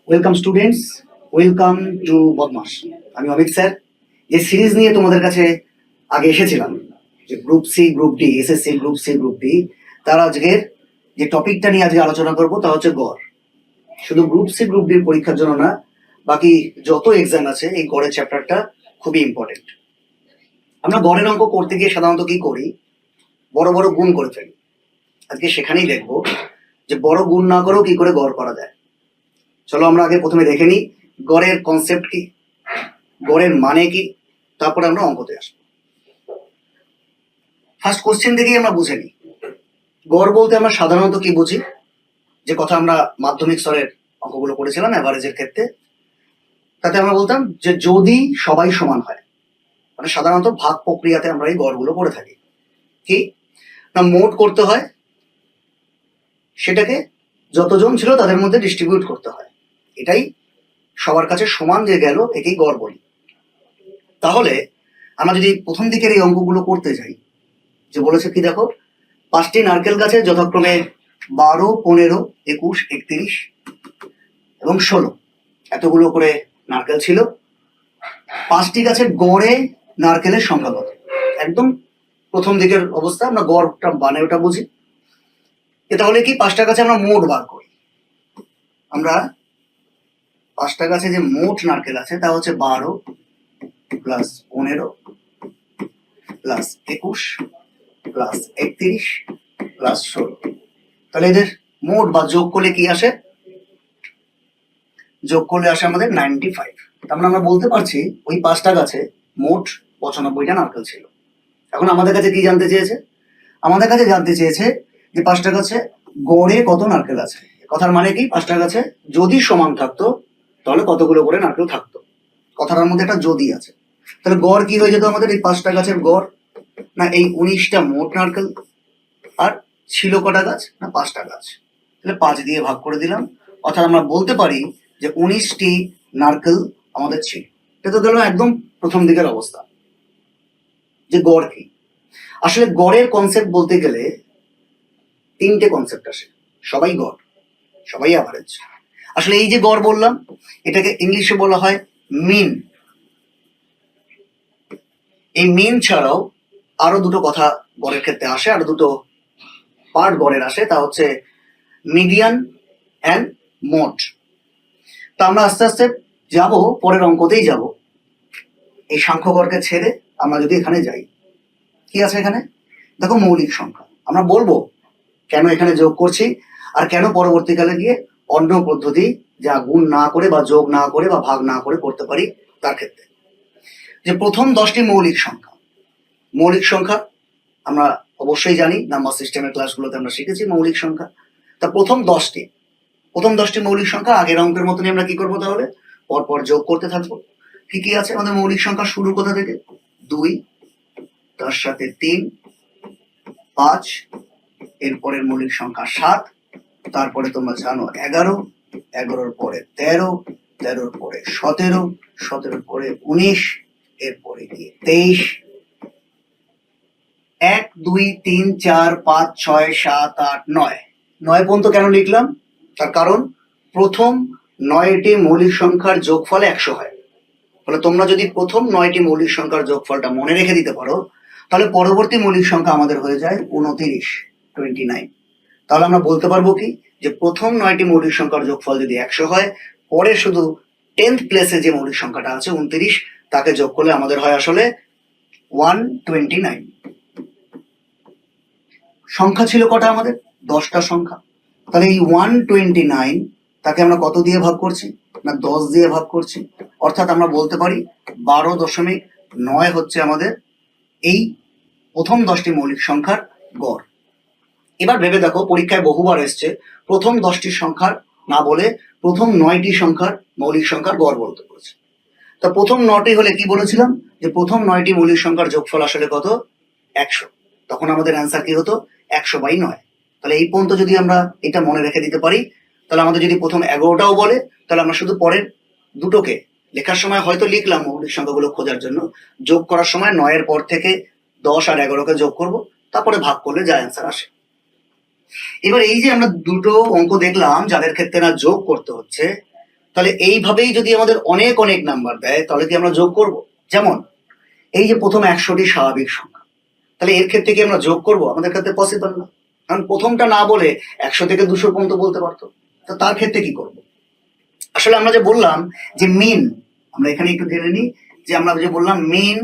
Welcome students, welcome to বদমাস। আমি Amit sir. যে সিরিজ নিয়ে তোমাদের কাছে আগে এসেছিলাম, যে group C group D, SSC group C group D, তার আজকের যে টপিকটা নিয়ে আজকে আলোচনা করবো তা হচ্ছে গড়। শুধু গ্রুপ সি গ্রুপ ডির পরীক্ষার জন্য না, বাকি যত এক্সাম আছে এই গড়ের চ্যাপ্টারটা খুবই ইম্পর্টেন্ট। আমরা গড়ের অঙ্ক করতে গিয়ে সাধারণত কি করি, বড় বড় গুণ করে ফেলি। আজকে সেখানেই দেখবো যে বড় গুণ না করেও কি করে গড় করা যায়। চলো আমরা আগে প্রথমে দেখে নিই গড়ের কনসেপ্ট কি, গড়ের মানে কি, তারপরে আমরা অঙ্কতে আসবো। ফার্স্ট কোশ্চেন থেকেই আমরা বুঝে নিই গড় বলতে আমরা সাধারণত কি বুঝি। যে কথা আমরা মাধ্যমিক স্তরের অঙ্কগুলো করেছিলাম অ্যাভারেজের ক্ষেত্রে, তাতে আমরা বলতাম যে যদি সবাই সমান হয়, মানে সাধারণত ভাগ প্রক্রিয়াতে আমরা এই গড়গুলো করে থাকি। কি না, মোট করতে হয়, সেটাকে যতজন ছিল তাদের মধ্যে ডিস্ট্রিবিউট করতে হয়, এটাই সবার কাছে সমান যে গেল একেই গড় বলি। তাহলে আমরা যদি প্রথম দিকের এই অঙ্কগুলো করতে যাই, যে বলেছে কি দেখো, 5টি নারকেল গাছে যথাক্রমে 12, 15, 21, 31 এবং 16 এতগুলো করে নারকেল ছিল। 5টি গাছের গড়ে নারকেলের সংখ্যা কত? একদম প্রথম দিকের অবস্থা, আমরা গড়টা মানে ওটা বুঝি। তাহলে কি 5টা গাছে আমরা মোট বার করি। আমরা 5টা গাছে যে মোট নারকেল আছে তা হচ্ছে 12 প্লাস 15 প্লাস 21 প্লাস 31 প্লাস 16। তাহলে এদের মোট বা যোগ করলে কি আসে? যোগ করলে আসে আমাদের 95। তার মানে আমরা বলতে পারছি ওই 5টা গাছে মোট 95টা নারকেল ছিল। এখন আমাদের কাছে কি জানতে চেয়েছে? আমাদের কাছে জানতে চেয়েছে যে 5টা গাছে গড়ে কত নারকেল আছে। কথার মানে কি, 5টা গাছে যদি সমান থাকতো তাহলে কতগুলো করে নারকেল থাকতো। কথাটার মধ্যে একটা যদি আছে। তাহলে গড় কি হয়ে যেত আমাদের? এই 5টা গাছের গড় না এই 19টা মোট নারকেল, আর ছিল কটা গাছ? না 5টা গাছ। তাহলে 5 দিয়ে ভাগ করে দিলাম, অর্থাৎ আমরা বলতে পারি যে 19টি নারকেল আমাদের ছিল। এটা তো গেল একদম প্রথম দিকের অবস্থা। যে গড় কি, আসলে গড়ের কনসেপ্ট বলতে গেলে 3টে কনসেপ্ট আসে। সবাই গড়, সবাই অ্যাভারেজ। আসলে এই যে গড় বললাম, এটাকে ইংলিশে বলা হয় মিন। এই মিন ছাড়াও আরো দুটো কথা গড়ের ক্ষেত্রে আসে, আরো দুটো পার্ট গড়ের আসে, তা হচ্ছে মিডিয়ান অ্যান্ড মোড। তা আমরা আস্তে আস্তে যাব, পরের অঙ্কতেই যাব। এই সাংখ্যগড়কে ছেড়ে আমরা যদি এখানে যাই, কি আছে এখানে দেখো, মৌলিক সংখ্যা। আমরা বলবো কেন এখানে যোগ করছি আর কেন পরবর্তীকালে গিয়ে অন্য পদ্ধতি, যা গুণ না করে বা যোগ না করে বা ভাগ না করে করতে পারি তার ক্ষেত্রে। যে প্রথম 10টি মৌলিক সংখ্যা, মৌলিক সংখ্যা আমরা অবশ্যই জানি, নাম্বার সিস্টেমের ক্লাসগুলোতে আমরা শিখেছি মৌলিক সংখ্যা। তা প্রথম 10টি মৌলিক সংখ্যা আগের অঙ্কের মতনই আমরা কি করবো, তাহলে পরপর যোগ করতে থাকবো। কি কি আছে আমাদের মৌলিক সংখ্যা? শুরু কোথা থেকে? 2, তার সাথে 3, 5, এরপরের মৌলিক সংখ্যা 7, তারপরে তোমরা জানো 11, 11-র পরে 13, 13-র পরে 17, 17-র পরে 19, এরপরে গিয়ে 23, 1, 2, 3, 4, 5, 6, 7, 8, 9। 9 পর্যন্ত কেন লিখলাম? তার কারণ প্রথম 9টি মৌলিক সংখ্যার যোগফল 100 হয়। ফলে তোমরা যদি প্রথম 9টি মৌলিক সংখ্যার যোগফলটা মনে রেখে দিতে পারো, তাহলে পরবর্তী মৌলিক সংখ্যা আমাদের হয়ে যায় 29, 29। তাহলে আমরা বলতে পারবো কি, যে প্রথম 9টি মৌলিক সংখ্যার যোগফল যদি 100 হয়, পরে শুধু 10th প্লেসে যে মৌলিক সংখ্যাটা আছে 29, তাকে যোগ করলে আমাদের হয় আসলে 129। সংখ্যা ছিল কটা আমাদের? 10টা সংখ্যা। তাহলে এই 129 তাকে আমরা কত দিয়ে ভাগ করছি? না 10 দিয়ে ভাগ করছি। অর্থাৎ আমরা বলতে পারি 12.9 হচ্ছে আমাদের এই প্রথম 10টি মৌলিক সংখ্যার গড়। এবার ভেবে দেখো, পরীক্ষায় বহুবার এসছে প্রথম 10টি সংখ্যার না বলে প্রথম 9টি সংখ্যার মৌলিক সংখ্যার গড় বলতে বলেছে। তা প্রথম 9টি হলে কি বলেছিলাম, যে প্রথম 9টি মৌলিক সংখ্যার যোগফল আসলে কত? 100। তখন আমাদের অ্যান্সার কি হতো? 100/9। তাহলে এই পর্যন্ত যদি আমরা এটা মনে রেখে দিতে পারি, তাহলে আমাদের যদি প্রথম 11টাও বলে, তাহলে আমরা শুধু পরের দুটোকে লেখার সময় হয়তো লিখলাম মৌলিক সংখ্যাগুলো খোঁজার জন্য, যোগ করার সময় 9-এর পর থেকে 10 আর 11কে যোগ করব, তারপরে ভাগ করলে যা অ্যান্সার আসে। এবার এই যে আমরা দুটো অঙ্ক দেখলাম যাদের ক্ষেত্রে না যোগ করতে হচ্ছে, তাহলে এইভাবেই যদি আমাদের অনেক অনেক নাম্বার দেয় তাহলে কি আমরা যোগ করব? যেমন এই যে প্রথম 100টি স্বাভাবিক সংখ্যা, তাহলে এর ক্ষেত্রে কি আমরা যোগ করব? আমাদের ক্ষেত্রে পসিবল না, কারণ প্রথমটা না বলে 100 থেকে 200 পর্যন্ত বলতে পারতো। তো তার ক্ষেত্রে কি করব? আসলে আমরা যে বললাম যে মিন, আমরা এখানে একটু জেনে নিই যে আমরা যে বললাম মিন,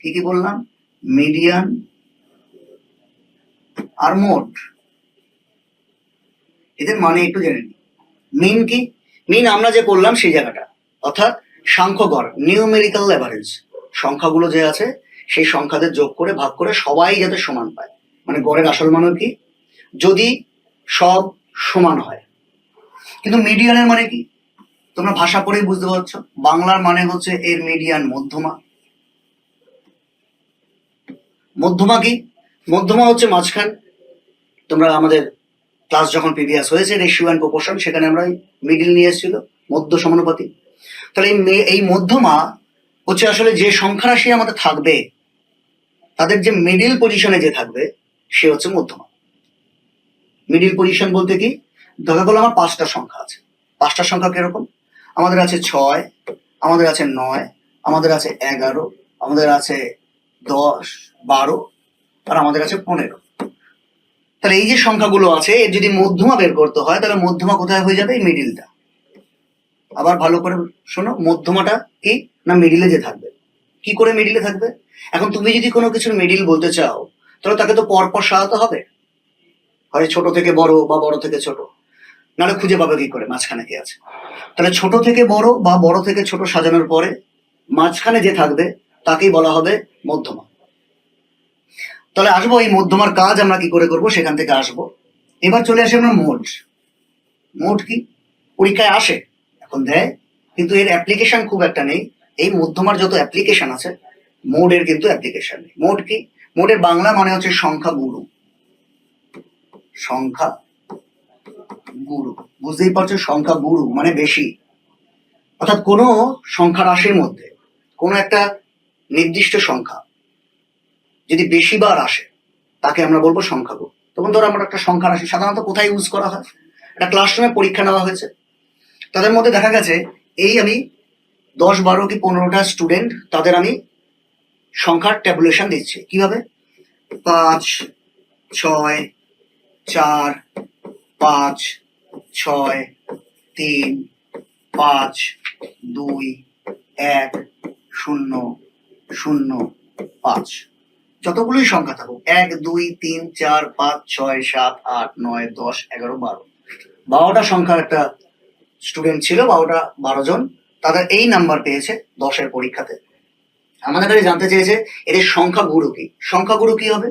কি কি বললাম? মিডিয়ান আর মোড, এদের মানে একটু জেনে নিই। মিন কি? মিন আমরা যে করলাম সেই জায়গাটা, অর্থাৎ সাংখ্যগড়, নিউমেরিক্যাল অ্যাভারেজ, সংখ্যাগুলো যে আছে সেই সংখ্যাদের যোগ করে ভাগ করে সবাই যাতে সমান পায়, মানে গড়ের আসল মান কি? যদি সব সমান হয়। কিন্তু মিডিয়ানের মানে কি? তোমরা ভাষা পড়েই বুঝতে পারছো, বাংলার মানে হচ্ছে এর মিডিয়ান, মধ্যমা। মধ্যমা কি? মধ্যমা হচ্ছে মাঝখান। তোমরা আমাদের ক্লাস যখন প্রিভিয়াস হয়েছে রেশিও অ্যান্ড প্রপোর্শন, সেখানে আমরা মিডিল নিয়ে এসেছিল, মধ্য সমানুপাতি। তাহলে এই মধ্যমা হচ্ছে আসলে যে সংখ্যা রাশি আমাদের থাকবে তাদের যে মিডিল পজিশনে যে থাকবে সে হচ্ছে মধ্যমা। মিডিল পজিশন বলতে কি? ধরা গেল আমার 5টা সংখ্যা আছে। 5টা সংখ্যা কিরকম? আমাদের আছে 6, আমাদের আছে 9, আমাদের আছে 11, আমাদের আছে 10, 12 আর আমাদের আছে 15। তাহলে এই যে সংখ্যাগুলো আছে এর যদি মধ্যমা বের করতে হয় তাহলে মধ্যমা কোথায় হয়ে যাবে? এই মিডিলটা। আবার ভালো করে শোনো, মধ্যমাটা কি না মিডিলে যে থাকবে। কি করে মিডিলে থাকবে? এখন তুমি যদি কোনো কিছুর মিডিল বলতে চাও তাহলে তাকে তো পরপর সাজাতে হবে, হয় ছোট থেকে বড় বা বড় থেকে ছোট, নাহলে খুঁজে পাবে কি করে মাঝখানে কি আছে। তাহলে ছোট থেকে বড় বা বড় থেকে ছোট সাজানোর পরে মাঝখানে যে থাকবে তাকেই বলা হবে মধ্যমা। তাহলে আসবো এই মধ্যমার কাজ আমরা কি করে করব সেখান থেকে আসবো। এবার চলে আসে আমরা মোড। মোড কি? পরীক্ষায় আসে, এখন দেয়, কিন্তু এর অ্যাপ্লিকেশন খুব একটা নেই। এই মধ্যমার যত অ্যাপ্লিকেশন আছে মোডের কিন্তু অ্যাপ্লিকেশন নেই। মোড কি? মোডের বাংলা মানে হচ্ছে সংখ্যা গুরু। সংখ্যা গুরু, বুঝতেই পারছো, সংখ্যা গুরু মানে বেশি। অর্থাৎ কোনো সংখ্যা রাশির মধ্যে কোনো একটা নির্দিষ্ট সংখ্যা যদি বেশি বার আসে তাকে আমরা বলবো সংখ্যা গুরু। তখন ধরো আমরা একটা সংখ্যা রাশি সাধারণত কোথায় ইউজ করা হয়? একটা ক্লাসরুমে পরীক্ষা নেওয়া হয়েছে, তাদের মধ্যে দেখা গেছে এই আমি 10, 12 কি 15টা স্টুডেন্ট, তাদের আমি সংখ্যার ট্যাবুলেশন দিচ্ছি। কিভাবে? 5, 6, 4, 5, 6, 3, 5, 2, 1, 0, 0, 5, যতগুলোই সংখ্যা থাকুক, 1, 2, 3, 4, 5, 6, 7, 8, 9, 10, 11, 12, 12টা সংখ্যার একটা স্টুডেন্ট ছিল, 12 জন, তাদের এই নাম্বার পেয়েছে 10-এর পরীক্ষাতে। আমাদের কাছে জানতে চেয়েছে এদের সংখ্যা গুরু কি। সংখ্যা গুরু কি হবে?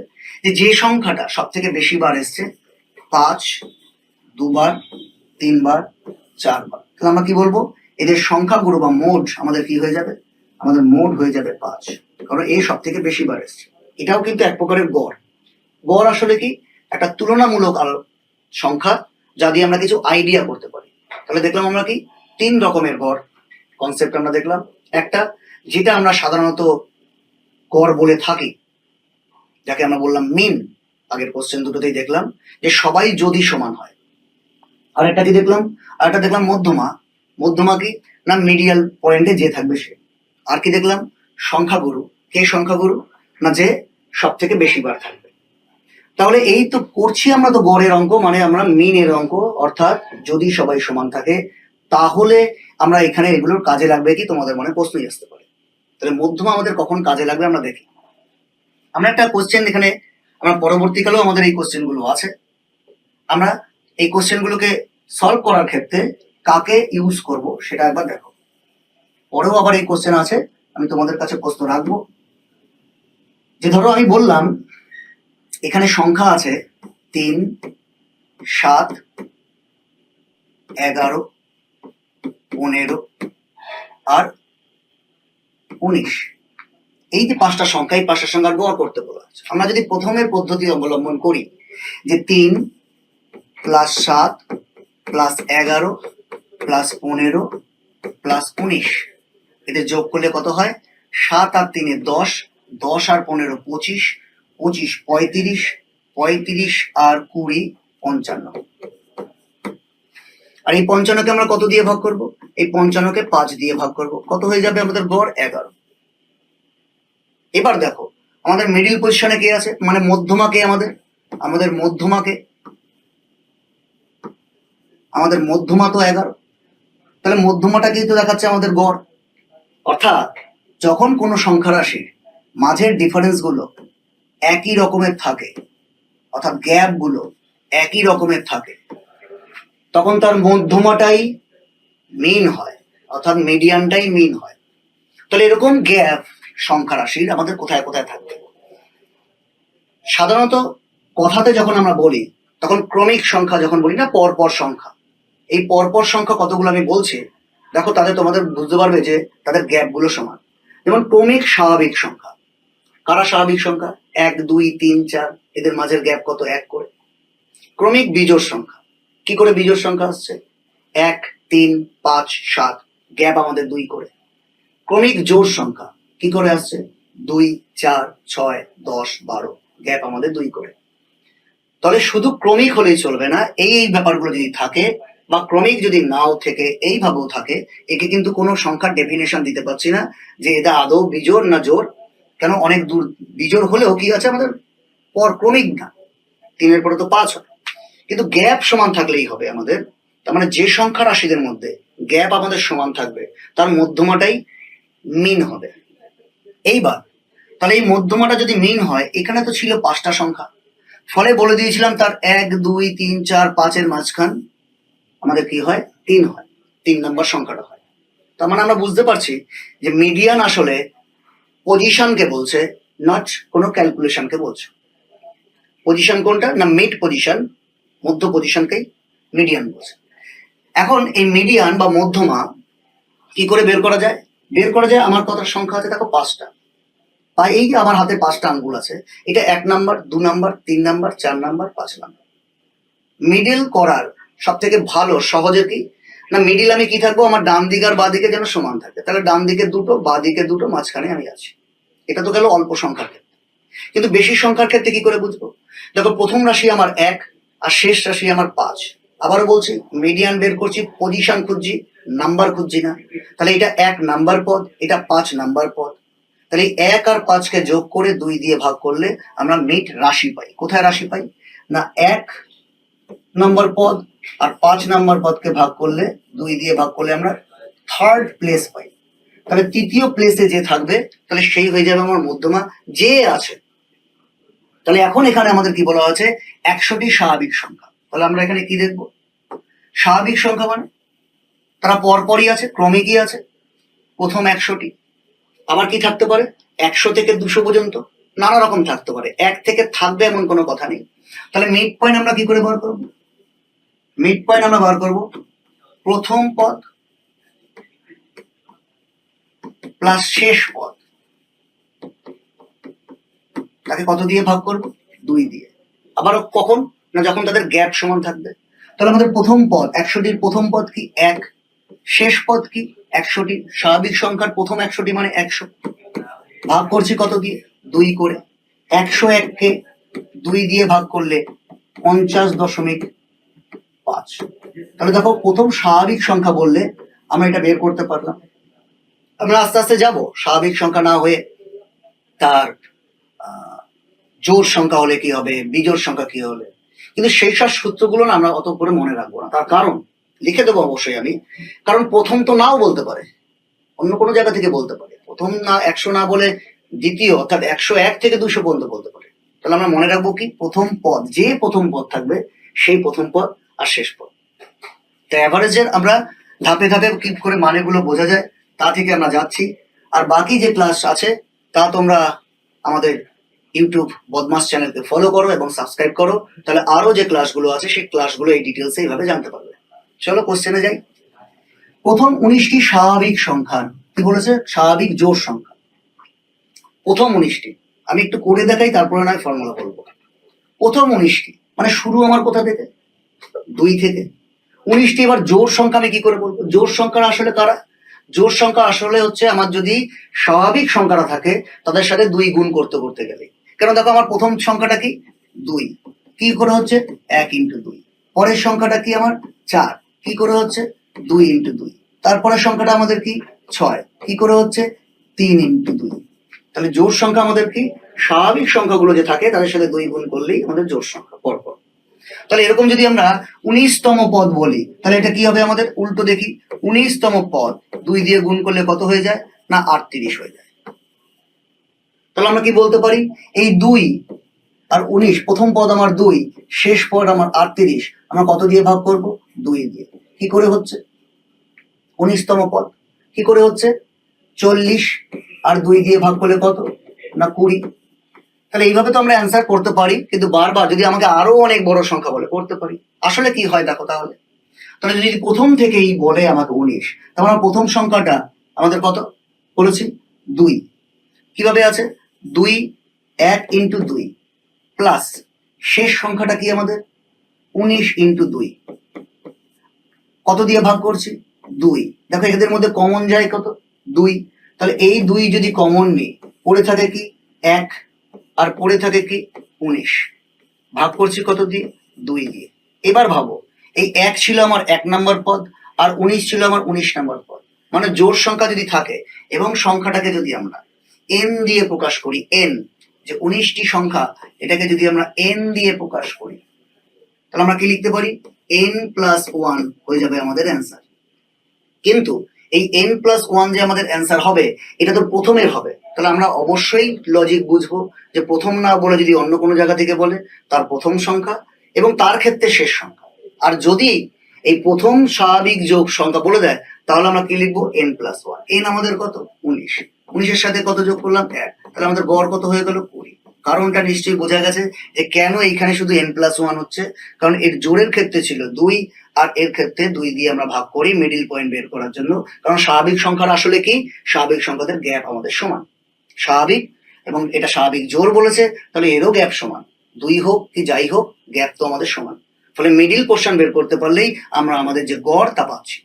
যে সংখ্যাটা সব থেকে বেশি বার এসছে, 5, 2 বার, 3 বার, 4 বার, তাহলে আমরা কি বলবো? এদের সংখ্যা গুরু বা মোড আমাদের কি হয়ে যাবে? আমাদের মোড হয়ে যাবে 5, কারণ এই সব থেকে বেশি বার এসছে। এটাও কিন্তু এক প্রকারের গড়। গড় আসলে কি? একটা তুলনামূলক সংখ্যা যা দিয়ে আমরা কিছু আইডিয়া করতে পারি। তাহলে দেখলাম আমরা কি 3 রকমের গড় কনসেপ্ট আমরা দেখলাম। একটা যেটা আমরা সাধারণত গড় বলে থাকি, যাকে আমরা বললাম মিন, আগের কোশ্চেন দুটোতেই দেখলাম যে সবাই যদি সমান হয়। আরেকটা কি দেখলাম? আরেকটা দেখলাম মধ্যমা। মধ্যমা কি না মিডিয়াল পয়েন্টে যে থাকবে সে। আর কি দেখলাম? সংখ্যাগুরু। কে সংখ্যাগুরু? না যে সব থেকে বেশি বার থাকবে। তাহলে এই তো করছি আমরা তো গড়ের অঙ্ক, মানে আমরা মিনের অঙ্ক, অর্থাৎ যদি সবাই সমান থাকে তাহলে আমরা এখানে এগুলোর কাজে লাগবে কি তোমাদের মনে প্রশ্নই আসতে পারে। তাহলে মধ্যমা আমাদের কখন কাজে লাগবে আমরা দেখি। আমরা একটা কোশ্চেন এখানে, আমরা পরবর্তীকালেও আমাদের এই কোশ্চেনগুলো আছে, আমরা এই কোশ্চেনগুলোকে সলভ করার ক্ষেত্রে কাকে ইউজ করব সেটা একবার দেখো। পরেও আবার এই কোশ্চেন আছে, আমি তোমাদের কাছে প্রশ্ন রাখবো। যে ধরো আমি বললাম এখানে সংখ্যা আছে 3, 7, 11, 15 আর 19। এই যে 5টা সংখ্যা, এই 5টা সংখ্যার গড় করতে বলা আছে। আমরা যদি প্রথমের পদ্ধতি অবলম্বন করি যে 3 + 7 + 11 + 15 + 19, এদের যোগ করলে কত হয়? 7 আর 3 10, 10 আর 15 25, 25 35, 35 আর 20 55। আর এই 55কে আমরা কত দিয়ে ভাগ করব? এই 55কে 5 দিয়ে ভাগ করব। কত হয়ে যাবে আমাদের গড়? 11। এবার দেখো আমাদের মিডিল পজিশনে কে আছে, মানে মধ্যমা কে? আমাদের মধ্যমা তো 11। তাহলে মধ্যমাটাকেই তো দেখাচ্ছে আমাদের গড়। অর্থাৎ যখন কোনো সংখ্যা রাশির মাঝের ডিফারেন্স গুলো একই রকমের থাকে, অর্থাৎ গ্যাপ গুলো একই রকমের থাকে, তখন তার মধ্যমাটাই মিন হয়, অর্থাৎ মিডিয়ানটাই মিন হয়। তাহলে এরকম গ্যাপ সংখ্যা রাশির আমাদের কোথায় কোথায় থাকবে? সাধারণত কথাতে যখন আমরা বলি তখন ক্রমিক সংখ্যা যখন বলি না, পরপর সংখ্যা, এই পরপর সংখ্যা কতগুলো আমি বলছি দেখো, তাদের তোমাদের বুঝতে পারবে যে তাদের গ্যাপ গুলো সমান। যেমন ক্রমিক স্বাভাবিক সংখ্যা। কারা স্বাভাবিক সংখ্যা? 1 2 3 4, এদের মাঝের গ্যাপ কত? 1 করে। ক্রমিক বিজোড় সংখ্যা। কি করে বিজোড় সংখ্যা আসছে? 1 3 5 7, গ্যাপ আমাদের 2 করে। ক্রমিক জোড় সংখ্যা কি করে আসছে? 2 4 6 10 12, গ্যাপ আমাদের 2 করে। তাহলে শুধু ক্রমিক হলেই চলবে না, এই ব্যাপারগুলো যদি থাকে, বা ক্রমিক যদি নাও থেকে এইভাবেও থাকে, একে কিন্তু কোনো সংখ্যার ডেফিনেশন দিতে পারছি না যে এটা আদৌ বিজোড় না জোড়। কেন? অনেক দূর বিজোড় হলেও কি আছে আমাদের পর ক্রমিক না, 3-এর পরে তো 5 হয়, কিন্তু গ্যাপ সমান থাকলেই হবে আমাদের। তার মানে যে সংখ্যা রাশিদের মধ্যে গ্যাপ আমাদের সমান থাকবে তার মধ্যমাটাই মিন হবে। এইবার তাহলে এই মধ্যমাটা যদি মিন হয়, এখানে তো ছিল 5টা সংখ্যা, ফলে বলে দিয়েছিলাম তার 1 2 3 4 5-এর মাঝখান আমাদের কি হয়? 3 হয়, 3 নম্বর সংখ্যাটা হয়। তার মানে আমরা বুঝতে পারছি যে মিডিয়ান আসলে পজিশনকে বলছে, নট কোনো ক্যালকুলেশনকে বলছে। পজিশন কোনটা? না মিড পজিশন, মধ্য পজিশনকেই মিডিয়ান বলছে। এখন এই মিডিয়ান বা মধ্যমা কি করে বের করা যায়? বের করা যায়, আমার কত সংখ্যা আছে দেখো? 5টা। বা এই যে আমার হাতে 5টা আঙ্গুল আছে, এটা 1 number 2 number 3 number 4 number 5 number. Middle করার সব থেকে ভালো সহজে কি না, মিডিল আমি কি থাকবো? আমার ডান দিক আর বাঁ দিকে যেন সমান থাকে। তাহলে ডান দিকে 2টো, বাঁ দিকে 2টো, মাঝখানে আমি আছি। এটা তো গেল অল্প সংখ্যার ক্ষেত্রে। কিন্তু বেশি সংখ্যার ক্ষেত্রে কি করে বুঝবো? দেখো প্রথম রাশি আমার 1 আর শেষ রাশি আমার 5। আবারও বলছি, মিডিয়ান বের করছি, পজিশন খুঁজছি, নাম্বার খুঁজছি না। তাহলে এটা 1 নাম্বার পদ, এটা 5 নাম্বার পদ। তাহলে 1 আর 5কে যোগ করে 2 দিয়ে ভাগ করলে আমরা মিড রাশি পাই। কোথায় রাশি পাই? না 1 নম্বর পদ আর 5 নম্বর পদকে ভাগ করলে, 2 দিয়ে ভাগ করলে আমরা থার্ড প্লেস পাই। তাহলে তৃতীয় প্লেসে যে থাকবে তাহলে সেই হয়ে যাবে আমার মধ্যমা, যে আছে। তাহলে এখন এখানে আমাদের কি বলা হয়েছে? 100টি স্বাভাবিক সংখ্যা। তাহলে আমরা এখানে কি দেখব? স্বাভাবিক সংখ্যা মানে তারা পরপরই আছে, ক্রমিকই আছে। প্রথম 100টি, আবার কি থাকতে পারে? 100 থেকে 200 পর্যন্ত নানা রকম থাকতে পারে, 1 থেকে থাকবে এমন কোনো কথা নেই। তাহলে মিড পয়েন্ট আমরা কি করে বার করব? মিড পয়েন্ট আমরা বার করব প্রথম পদ প্লাস শেষ পদ, তাকে কত দিয়ে ভাগ করব? 2 দিয়ে। আবার কখন? না যখন তাদের গ্যাপ সমান থাকবে। তাহলে আমাদের প্রথম পদ 100টির প্রথম পদ কি? 1। শেষ পদ কি? 100টি। স্বাভাবিক সংখ্যার প্রথম 100টি মানে 100। ভাগ করছি কত দিয়ে? 2 করে। 101কে 2 দিয়ে ভাগ করলে 50.5। তাহলে দেখো প্রথম স্বাভাবিক সংখ্যা বললে আমরা এটা বের করতে পারলাম। আমরা আস্তে আস্তে যাব, স্বাভাবিক সংখ্যা না হয়ে তার জোড় সংখ্যা হলে কি হবে, বিজোড় সংখ্যা কি হলে। কিন্তু সেই সব সূত্রগুলো না আমরা অত করে মনে রাখবো না। তার কারণ লিখে দেবো অবশ্যই আমি, কারণ প্রথম তো নাও বলতে পারে, অন্য কোনো জায়গা থেকে বলতে পারে। প্রথম না 100 না বলে দ্বিতীয়, অর্থাৎ 101 থেকে 200 পর্যন্ত বলতে পারে। তাহলে আমরা মনে রাখবো কি? প্রথম পদ, যে প্রথম পদ থাকবে সেই প্রথম পদ আর শেষ পদ। তো অ্যাভারেজের আমরা ধাপে ধাপে কি করে মানেগুলো বোঝা যায় তা থেকে আমরা যাচ্ছি। আর বাকি যে ক্লাস আছে তা তোমরা আমাদের ইউটিউব বদমাস চ্যানেলকে ফলো করো এবং সাবস্ক্রাইব করো, তাহলে আরো যে ক্লাসগুলো আছে সেই ক্লাসগুলো এই ডিটেলসে এইভাবে জানতে পারবে। চলো কোশ্চেনে যাই। প্রথম 19টি স্বাভাবিক সংখ্যা কি বলেছে? স্বাভাবিক জোড় সংখ্যা। প্রথম 19টি আমি একটু করে দেখাই, তারপরে নয় ফর্মুলা বলবো। প্রথম 19টি মানে শুরু আমার কোথা থেকে? 2 থেকে। 19টি এবার জোড় সংখ্যা আমি কি করে বলবো? জোড় সংখ্যা আসলে কারা? জোড় সংখ্যা আসলে হচ্ছে আমার যদি স্বাভাবিক সংখ্যাটা থাকে তাদের সাথে 2 গুণ করতে করতে গেলে। কেন দেখো আমার প্রথম সংখ্যাটা কি? 2, কি করে হচ্ছে? 1 × 2। পরের সংখ্যাটা কি আমার? 4, কি করে হচ্ছে 2 ইন্টু 2। তারপরে সংখ্যাটা আমাদের কি 6, কি করে হচ্ছে 3 ইন্টু 2। তাহলে জোড় সংখ্যা আমাদের কি স্বাভাবিক সংখ্যাগুলো যে থাকে তাদের সাথে 2 গুণ করলেই আমাদের জোড় সংখ্যা পরপর। তাহলে এরকম যদি আমরা 19তম পদ বলি তাহলে এটা কি হবে আমাদের উল্টো দেখি। 19তম পদ 2 দিয়ে গুণ করলে কত হয়ে যায় না 38 হয়ে যায়। তাহলে আমরা কি বলতে পারি এই 2 আর 19, প্রথম পদ আমার 2, শেষ পদ আমার 38, আমরা কত দিয়ে ভাগ করব 2 দিয়ে। কি করে হচ্ছে 19তম পদ কি করে হচ্ছে 40, আর 2 দিয়ে ভাগ করলে কত না 20। তাহলে এইভাবে তো আমরা অ্যান্সার করতে পারি, কিন্তু বারবার যদি আমাকে আরো অনেক বড় সংখ্যা বলে করতে পারি। আসলে কি হয় দেখো, তাহলে যদি প্রথম থেকেই বলে আমাকে 19, তাহলে আমার প্রথম সংখ্যাটা আমাদের কত বলেছি 2। কিভাবে আছে 2 1 ইন্টু 2 প্লাস শেষ সংখ্যাটা কি আমাদের 19 ইন্টু 2, কত দিয়ে ভাগ করছি 2। দেখো এদের মধ্যে কমন যায় কত 2, তাহলে এই 2 যদি কমন নিই পড়ে থাকে কি 1, আর পড়ে থাকে কি 19, ভাগ করছি কত দিয়ে 2 দিয়ে। এবার ভাবো এই 1 ছিল আমার 1 নম্বর পদ, আর 19 ছিল আমার 19 নম্বর পদ। মানে জোড় সংখ্যা যদি থাকে এবং সংখ্যাটাকে যদি আমরা n দিয়ে প্রকাশ করি, n যে 19টি সংখ্যা এটাকে যদি আমরা n দিয়ে প্রকাশ করি তাহলে আমরা কি লিখতে পারি n প্লাস 1 হয়ে যাবে আমাদের অ্যান্সার। কিন্তু এই n প্লাস 1 যে আমাদের অ্যান্সার হবে এটা তো প্রথমের হবে, তাহলে আমরা অবশ্যই লজিক বুঝবো যে প্রথম না বলে যদি অন্য কোনো জায়গা থেকে বলে তার প্রথম সংখ্যা এবং তার ক্ষেত্রে শেষ সংখ্যা। আর যদি এই প্রথম স্বাভাবিক যোগ সংখ্যা বলে দেয় তাহলে আমরা কি লিখবো n প্লাস 1। n আমাদের কত 19, 19-এর সাথে কত যোগ করলাম 1, তাহলে আমাদের গড় কত হয়ে গেল 20। কারণটা নিশ্চয়ই বোঝা গেছে যে কেন এইখানে শুধু n প্লাস 1 হচ্ছে, কারণ এর জোড়ের ক্ষেত্রে ছিল 2 আর এর ক্ষেত্রে 2 দিয়ে আমরা ভাগ করি মিডিল পয়েন্ট বের করার জন্য। কারণ স্বাভাবিক সংখ্যার আসলে কি স্বাভাবিক সংখ্যাদের গ্যাপ আমাদের সমান, স্বাভাবিক এবং এটা স্বাভাবিক জোড় বলেছে তাহলে এরও গ্যাপ সমান, 2 হোক কি যাই হোক গ্যাপ তো আমাদের সমান। ফলে মিডিল পোর্শন বের করতে পারলেই আমরা আমাদের যে গড় তা পাচ্ছি।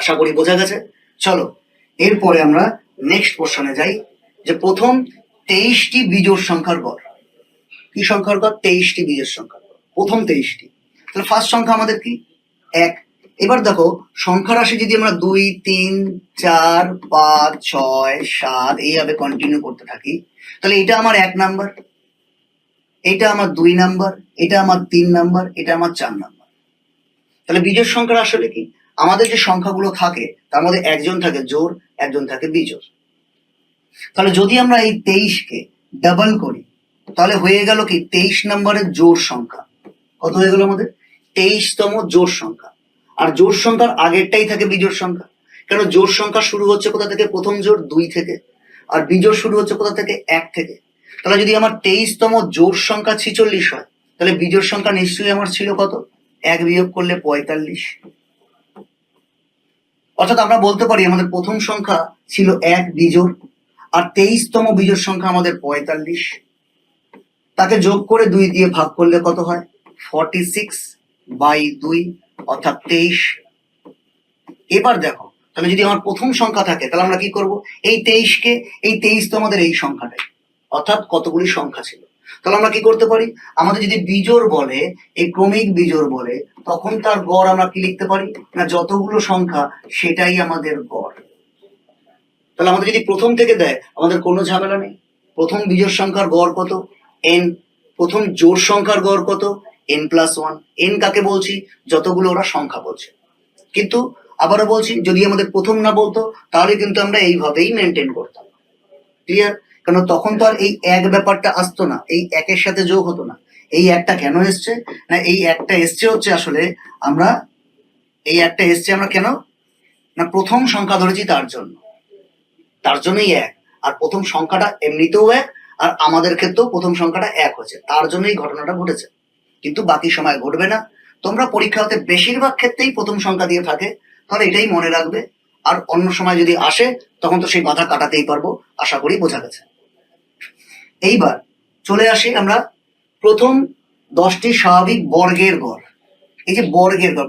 আশা করি বোঝা গেছে। চলো এরপরে আমরা নেক্সট পোর্শনে যাই, যে প্রথম 23টি বিজোড় সংখ্যার গড়। কি সংখ্যার গড় 23টি বিজোড় সংখ্যা, প্রথম 23টি। তাহলে ফার্স্ট সংখ্যা আমাদের কি 1। এবার দেখো সংখ্যা রাশি যদি আমরা 2 3 4 5 6 7 এইভাবে কন্টিনিউ করতে থাকি তাহলে এটা আমার 1 নাম্বার, এটা আমার 2 নাম্বার, এটা আমার 3 নাম্বার, এটা আমার 4 নাম্বার। তাহলে বিজোড় সংখ্যা আসলে কি আমাদের যে সংখ্যাগুলো থাকে তার মধ্যে একজন থাকে জোড় একজন থাকে বিজোড়। তাহলে যদি আমরা এই 23কে ডাবল করি তাহলে হয়ে গেল কি 23 নম্বরের জোড় সংখ্যা। কত হয়ে গেল আমাদের 23তম জোড় সংখ্যা। আর জোড় সংখ্যার আগেরটাই থাকে বিজোড় সংখ্যা, কেন জোড় সংখ্যা শুরু হচ্ছে কোথা থেকে প্রথম জোড় 2 থেকে, আর বিজোড় শুরু হচ্ছে কোথা থেকে 1 থেকে। তাহলে যদি আমার 23তম জোড় সংখ্যা 46 হয় তাহলে বিজোড় সংখ্যা নিশ্চয়ই আমার ছিল কত 1 বিয়োগ করলে 45। অর্থাৎ আমরা বলতে পারি আমাদের প্রথম সংখ্যা ছিল 1 বিজোড়, আর 23তম বিজোড় সংখ্যা আমাদের 45, তাকে যোগ করে 2 দিয়ে ভাগ করলে কত হয় 46/2 অর্থাৎ 23। এবার দেখো তাহলে যদি আমার প্রথম সংখ্যা থাকে তাহলে আমরা কি করব এই 23কে, এই 23 তো আমাদের এই সংখ্যাটাই, অর্থাৎ কতগুলি সংখ্যা ছিল। তাহলে আমরা কি করতে পারি আমাদের যদি বিজোড় বলে এই ক্রমিক বিজোড় বলে তখন তার গড় আমরা কি লিখতে পারি না যতগুলো সংখ্যা সেটাই আমাদের গড়। তাহলে আমাদের যদি প্রথম থেকে দেয় আমাদের কোনো ঝামেলা নেই, প্রথম বিজোড় সংখ্যার গড় কত n, প্রথম জোড় সংখ্যার গড় কত n প্লাস 1। n কাকে বলছি যতগুলো ওরা সংখ্যা বলছে। কিন্তু আবারও বলছি যদি আমাদের প্রথম না বলতো তাহলে কিন্তু আমরা এইভাবেই মেনটেন করতাম। ক্লিয়ার? কারণ তখন তো আর এই এক ব্যাপারটা আসতো না, এই একের সাথে যোগ হতো না। এই একটা কেন এসছে না এই একটা এসছে হচ্ছে আসলে আমরা এই একটা এসছে আমরা কেন না প্রথম সংখ্যা ধরেছি তার জন্যই 1। আর প্রথম সংখ্যাটা এমনিতেও 1, আর আমাদের ক্ষেত্রেও প্রথম সংখ্যাটা 1 হয়েছে, তার জন্যই ঘটনাটা ঘটেছে। কিন্তু বাকি সময় ঘটবে না। তোমরা পরীক্ষা হতে বেশিরভাগ ক্ষেত্রেই প্রথম সংখ্যা দিয়ে থাকে, তাহলে এটাই মনে রাখবে। আর অন্য সময় যদি আসে তখন তো সেই বাধা কাটাতেই পারবো। আশা করি বোঝা গেছে। এইবার চলে আসি আমরা প্রথম 10টি স্বাভাবিক বর্গের গড়। এই যে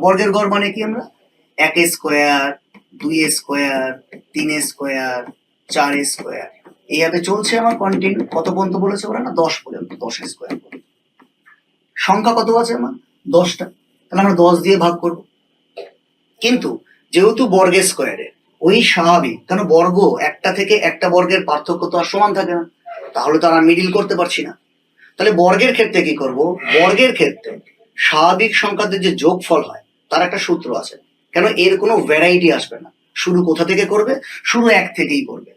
বর্গের গড় মানে কি আমরা 1 স্কোয়ার, 2 স্কোয়ার, 3 স্কোয়ার, 4 স্কোয়ার এইভাবে চলছে আমার কন্টিনিউ। কত পর্যন্ত বলেছে ওরা না 10 পর্যন্ত, 10 স্কোয়ার। সংখ্যা কত আছে আমার 10টা, তাহলে আমরা 10 দিয়ে ভাগ করব। কিন্তু যেহেতু বর্গের স্কোয়ারে ওই স্বাভাবিক, কেন বর্গ একটা থেকে একটা বর্গের পার্থক্য তো আর সমান থাকে না, তাহলে তো আমরা মিডিল করতে পারছি না। তাহলে বর্গের ক্ষেত্রে কি করব, বর্গের ক্ষেত্রে স্বাভাবিক সংখ্যাদের যে যোগফল হয় তার একটা সূত্র আছে, কেন এর কোনো ভ্যারাইটি আসবে না। শুরু কোথা থেকে করবে, শুরু এক থেকেই করবে,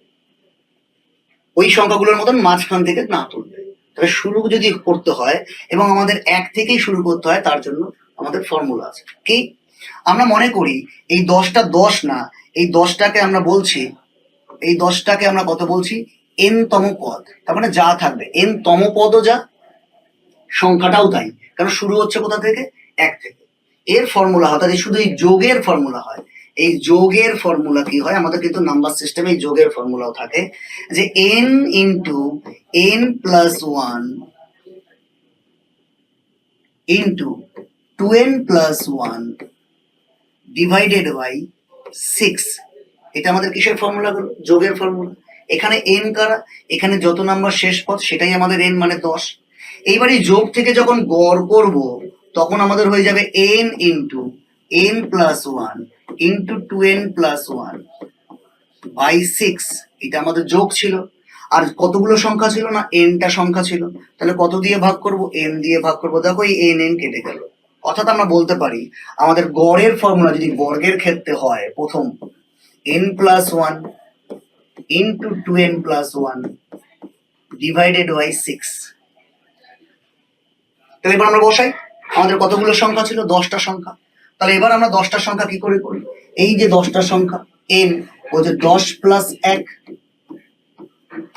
ওই সংখ্যাগুলোর মতন মাঝখান থেকে না তুলবে। তবে শুরু যদি করতে হয় এবং আমাদের এক থেকেই শুরু করতে হয়, তার জন্য আমাদের ফর্মুলা আছে। কি, আমরা মনে করি এই 10টা 10 না, এই 10টাকে আমরা বলছি, এই 10টাকে আমরা কত বলছি, n তম পদ। তার মানে যা থাকবে n তম পদও যা, সংখ্যাটাও তাই, কারণ শুরু হচ্ছে কোথা থেকে, এক থেকে। এর ফর্মুলা হয়, তাহলে শুধু এই যোগের ফর্মুলা হয়। এই যোগের ফর্মুলা কি হয়, আমাদের কিন্তু নাম্বার সিস্টেমে এই যোগের ফর্মুলাও থাকে, যে n into n plus one into 2n plus one divided by 6। এটা আমাদের কিসের ফর্মুলা হলো, যোগের ফর্মুলা। এখানে n কারা, এখানে যত নাম্বার শেষ পদ সেটাই আমাদের n মানে 10। এইবার এই যোগ থেকে যখন গড় করব তখন আমাদের হয়ে যাবে n into n plus one into 2n plus one by 6। এটা আমাদের যোগ ছিল। আর কতগুলো সংখ্যা ছিল না, nটা সংখ্যা ছিল, তাহলে কত দিয়ে ভাগ করব, n দিয়ে ভাগ করব। দেখো এই n কেটে গেল। অর্থাৎ আমরা বলতে পারি আমাদের গড়ের ফর্মুলা যদি বর্গের ক্ষেত্রে হয়, প্রথম n plus one into 2n plus one divided by 6। তাহলে এবার আমরা বসাই, আমাদের কতগুলো সংখ্যা ছিল, 10টা সংখ্যা। তাহলে এবার আমরা 10টা সংখ্যা কি করে করি, এই যে 10টা সংখ্যা n, ও যে 10 প্লাস 1,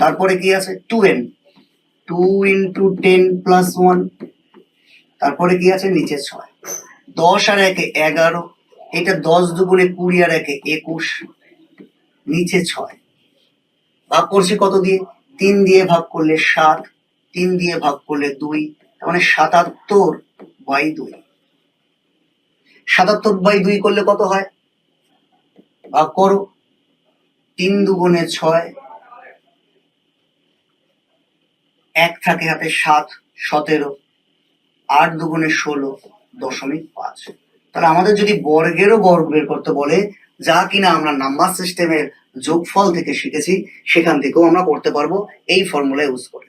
তারপরে কি আছে 2n, 2 ইন্টু 10 প্লাস 1, তারপরে কি আছে নিচে 6, 10 আর 1 11, এটা 10 দুগুণে 20 আর 1 21, নিচে 6। ভাগ করছি কত দিয়ে, 3 দিয়ে ভাগ করলে 7, 3 দিয়ে ভাগ করলে 2, তার মানে 77/2। 77/2 করলে কত হয়, ভাগ করো, 3 দুগুণে 6, 1 থাকে হাতে 7, 17, 8 দুগুণে 16.5। তাহলে আমাদের যদি বর্গেরও বর্গ বের করতে বলে, যা কিনা আমরা নাম্বার সিস্টেমের যোগফল থেকে শিখেছি, সেখান থেকেও আমরা করতে পারবো এই ফর্মুলা ইউজ করে।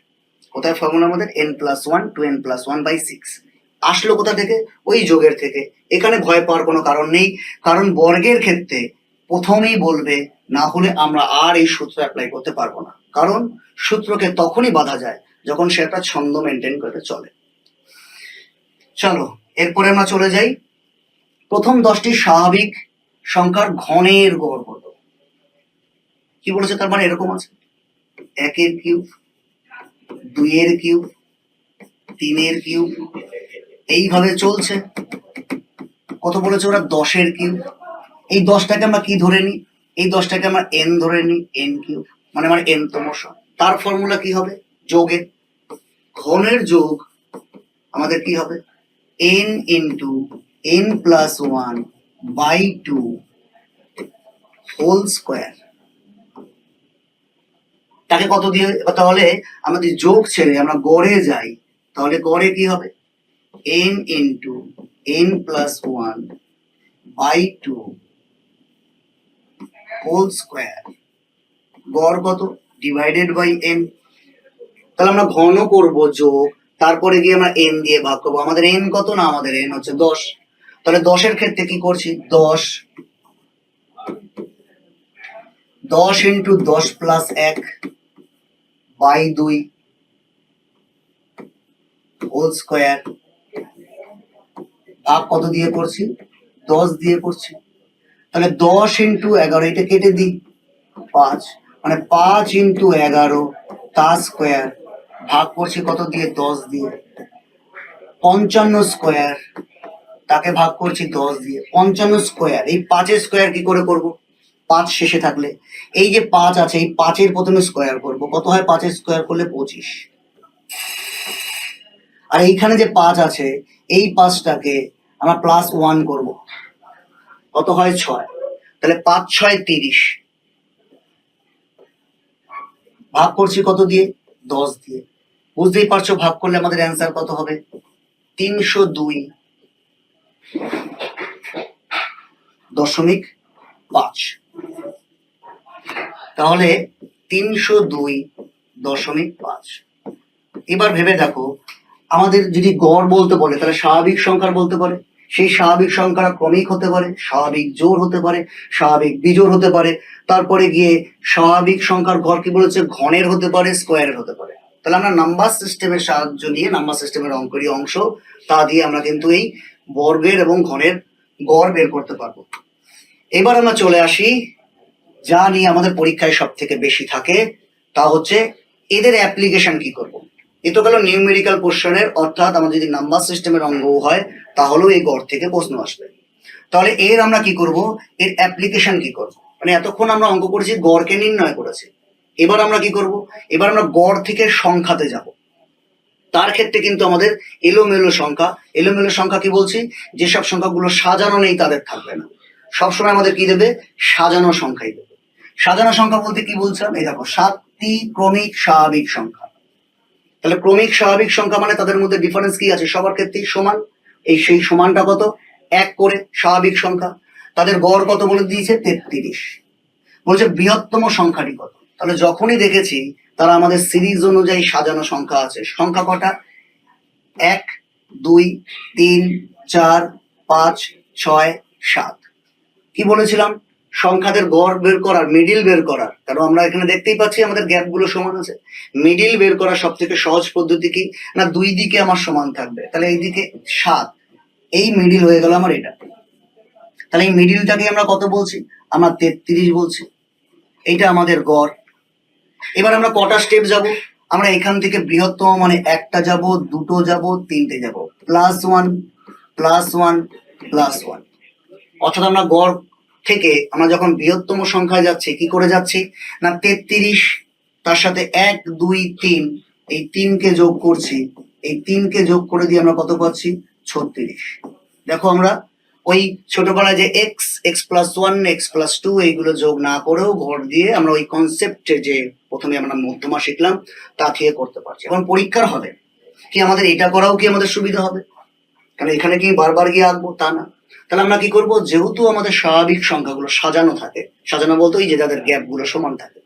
কোথায় ফর্মুলা আমাদের, n plus one 2n plus one by 6 আসলো কোথা থেকে, ওই যোগের থেকে। এখানে ভয় পাওয়ার কোনো কারণ নেই, কারণ বর্গের ক্ষেত্রে প্রথমেই বলবে, না হলে আমরা আর এই সূত্র অ্যাপ্লাই করতে পারবো না, কারণ সূত্রকে তখনই বাঁধা যায় যখন সে একটা ছন্দ মেনটেন করে চলে। চলো এরপরে আমরা চলে যাই, প্রথম 10টি স্বাভাবিক সংখ্যার ঘনের গড় কত। কি বলেছে, তার মানে এরকম আছে, 1 এর কিউব, 2 এর কিউব, 3 এর কিউব, এইভাবে চলছে। কত বলেছে ওরা, 10 এর কিউব। এই 10টাকে আমরা কি ধরে নিই, এই 10টাকে আমরা n ধরে নিই, n কিউব, মানে আমার n তম সংখ্যা। তার ফর্মুলা কি হবে, যোগের, ঘনের যোগ আমাদের কি হবে, n into n plus one by 2 whole square. তাকে কত দিয়ে, তাহলে আমাদের যোগ ছেড়ে আমরা গড়ে যাই, তাহলে গড়ে কি হবে, n into n plus one by 2 whole square, গড় কত, ডিভাইডেড বাই n। তাহলে আমরা ঘন করব যোগ, তারপরে গিয়ে আমরা n দিয়ে ভাগ করবো। আমাদের n কত না, আমাদের n হচ্ছে 10। তাহলে 10-এর ক্ষেত্রে কি করছি, 10 into 10 plus 1 by 2 whole square, ভাগ কত দিয়ে করছি, 10 দিয়ে করছি। তাহলে 10 ইন্টু 11, এটা কেটে দিই, 5, মানে 5 ইন্টু 11 তার স্কোয়ার, ভাগ করছি কত দিয়ে, 10 দিয়ে। 55 স্কোয়ার, তাকে ভাগ করছি 10 দিয়ে। 55 স্কোয়ার, এই 5-এর স্কোয়ার কি করে করব, 5 শেষে থাকলে, এই যে 5 আছে, এই 5-এর প্রথমে স্কোয়ার করব, কত হয় 5-এর স্কোয়ার করলে 25। আর এইখানে যে 5 আছে, এই 5টাকে আমরা প্লাস 1 করব, কত হয় 6। তাহলে 5 6 30, ভাগ করছি কত দিয়ে, 10 দিয়ে। বুঝতেই পারছো ভাগ করলে আমাদের অ্যান্সার কত হবে, 302 302.5। তাহলে 302.5। এবার ভেবে দেখো, আমাদের যদি গড় বলতে বলে তাহলে স্বাভাবিক সংখ্যার বলতে পারে, সেই স্বাভাবিক সংখ্যা ক্রমিক হতে পারে, স্বাভাবিক জোড় হতে পারে, স্বাভাবিক বিজোড় হতে পারে, তারপরে গিয়ে স্বাভাবিক সংখ্যার গড় কি বলেছে ঘনের হতে পারে, স্কোয়ারের হতে পারে। তাহলে আমরা নাম্বার সিস্টেমের সাহায্য নিয়ে, নাম্বার সিস্টেমের অঙ্করীয় অংশ তা দিয়ে আমরা কিন্তু এই বর্গের এবং ঘনের গড় বের করতে পারবো। এবার আমরা চলে আসি যা নিয়ে আমাদের পরীক্ষায় সব থেকে বেশি থাকে, তা হচ্ছে এদের অ্যাপ্লিকেশন কি করব। এ তো গেল নিউমেরিক্যাল পোর্শনের, অর্থাৎ আমাদের যদি নাম্বার সিস্টেমের অঙ্গ হয় তাহলেও এই গড় থেকে প্রশ্ন আসবে। তাহলে এর আমরা কি করব, এর অ্যাপ্লিকেশন কি করব। মানে এতক্ষণ আমরা অঙ্ক করেছি, গড়কে নির্ণয় করেছি, এবার আমরা কি করব, এবার আমরা গড় থেকে সংখ্যাতে যাব। তার ক্ষেত্রে কিন্তু আমাদের এলোমেলো সংখ্যা, এলোমেলো সংখ্যা কি বলছি, যেসব সংখ্যাগুলো সাজানো নেই তাদের থাকবে না, সবসময় আমাদের কি দেবে, সাজানো সংখ্যাই দেবে। সাজানো সংখ্যা বলতে কি বলছিলাম, এই দেখো 7টি ক্রমিক স্বাভাবিক সংখ্যা। তাহলে ক্রমিক স্বাভাবিক সংখ্যা মানে তাদের মধ্যে ডিফারেন্স কি আছে, সবার ক্ষেত্রেই সমান। এই সেই সমানটা কত, 1 করে স্বাভাবিক সংখ্যা। তাদের গড় কত বলে দিয়েছে, 33। বলছে বৃহত্তম সংখ্যাটি কত। তাহলে যখনই দেখেছি তারা আমাদের সিরিজ অনুযায়ী সাজানো সংখ্যা আছে, সংখ্যা কটা, 1 2 3 4 5 6 7। কি বলেছিলাম, সংখ্যাদের গড় বের করার, মিডিল বের করার, কারণ আমরা এখানে দেখতেই পাচ্ছি আমাদের গ্যাপ গুলো সমান আছে। মিডিল বের করার সব থেকে সহজ পদ্ধতি কি না, দুই দিকে আমার সমান থাকবে। তাহলে এইদিকে 7, এই মিডিল হয়ে গেল আমার এটা। তাহলে এই মিডিলটাকে আমরা কত বলছি, আমরা 33 বলছি। এইটা আমাদের গড়। এবার আমরা কটা স্টেপ যাব, আমরা এখান থেকে বৃহত্তম মানে একটা যাব, দুটো যাব, তিনটে যাব, +1 +1 +1। অর্থাৎ আমরা গড় থেকে আমরা যখন বৃহত্তম সংখ্যায় যাচ্ছি, কি করে যাচ্ছি না 33, তার সাথে 1 2 3, এই 3কে যোগ করছি, এই 3কে যোগ করে দিয়ে আমরা কত পাচ্ছি, 36। দেখো আমরা ওই ছোটবেলায় যে x+1 x+2 এইগুলো যোগ না করেও ঘর দিয়ে আমরা ওই কনসেপ্টে যে প্রথমে আমরা মধ্যমা শিখলাম তা থেকে করতে পারছি। এখন পরীক্ষার হবে কি আমাদের এটা করাও কি আমাদের সুবিধা হবে, কারণ এখানে কি বারবার গিয়ে আঁকবো তা না। তাহলে আমরা কি করব, যেহেতু আমাদের স্বাভাবিক সংখ্যাগুলো সাজানো থাকে, সাজানো বলতে ওই যে যাদের গ্যাপ গুলো সমান থাকে,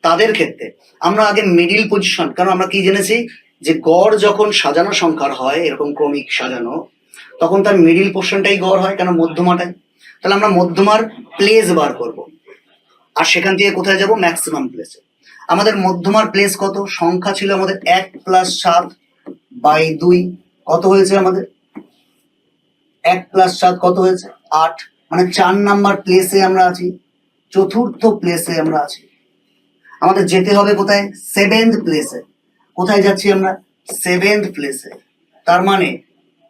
তাদের ক্ষেত্রে আমরা আগে মিডিল পজিশন, কারণ আমরা কি জেনেছি যে গড় যখন সাজানো সংখ্যার হয় এরকম ক্রমিক সাজানো, তখন তার মিডিল পোর্শনটাই গড় হয়, কেন মধ্যমাটাই। তাহলে আমরা মধ্যমার প্লেস বার করব, আর সেখান থেকে কোথায় যাব, ম্যাক্সিমাম প্লেসে। আমাদের মধ্যমার প্লেস কত, সংখ্যা ছিল আমাদের 1 + 7/2, কত হয়েছে আমাদের 1 + 7 কত হয়েছে 8, মানে 4 নাম্বার প্লেসে আমরা আছি, চতুর্থ প্লেসে আমরা আছি। আমাদের যেতে হবে কোথায়, 7th প্লেসে। কোথায় যাচ্ছি আমরা, 7th প্লেসে। তার মানে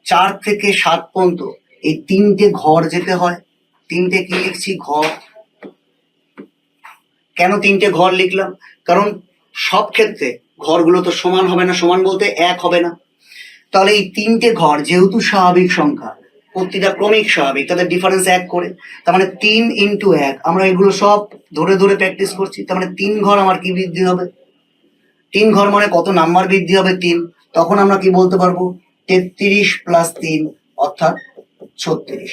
4 থেকে 7 পর্যন্ত এই 3টে ঘর যেতে হয়। 3টে কি লিখছি, ঘর। কেন 3টে ঘর লিখলাম, কারণ সব ক্ষেত্রে ঘরগুলো তো সমান হবে না, সমান বলতে 1 হবে না। তাহলে এই 3টে ঘর যেহেতু স্বাভাবিক সংখ্যা, প্রতিটা ক্রমিক স্বাভাবিক, তাদের ডিফারেন্স 1 করে, তার মানে 3 × 1। আমরা এগুলো সব ধরে ধরে প্র্যাকটিস করছি। তার মানে 3 ঘর আমার কি বৃদ্ধি হবে, 3 ঘর মানে কত নাম্বার বৃদ্ধি হবে, 3। তখন আমরা কি বলতে পারবো, 33 + 3 অর্থাৎ 36।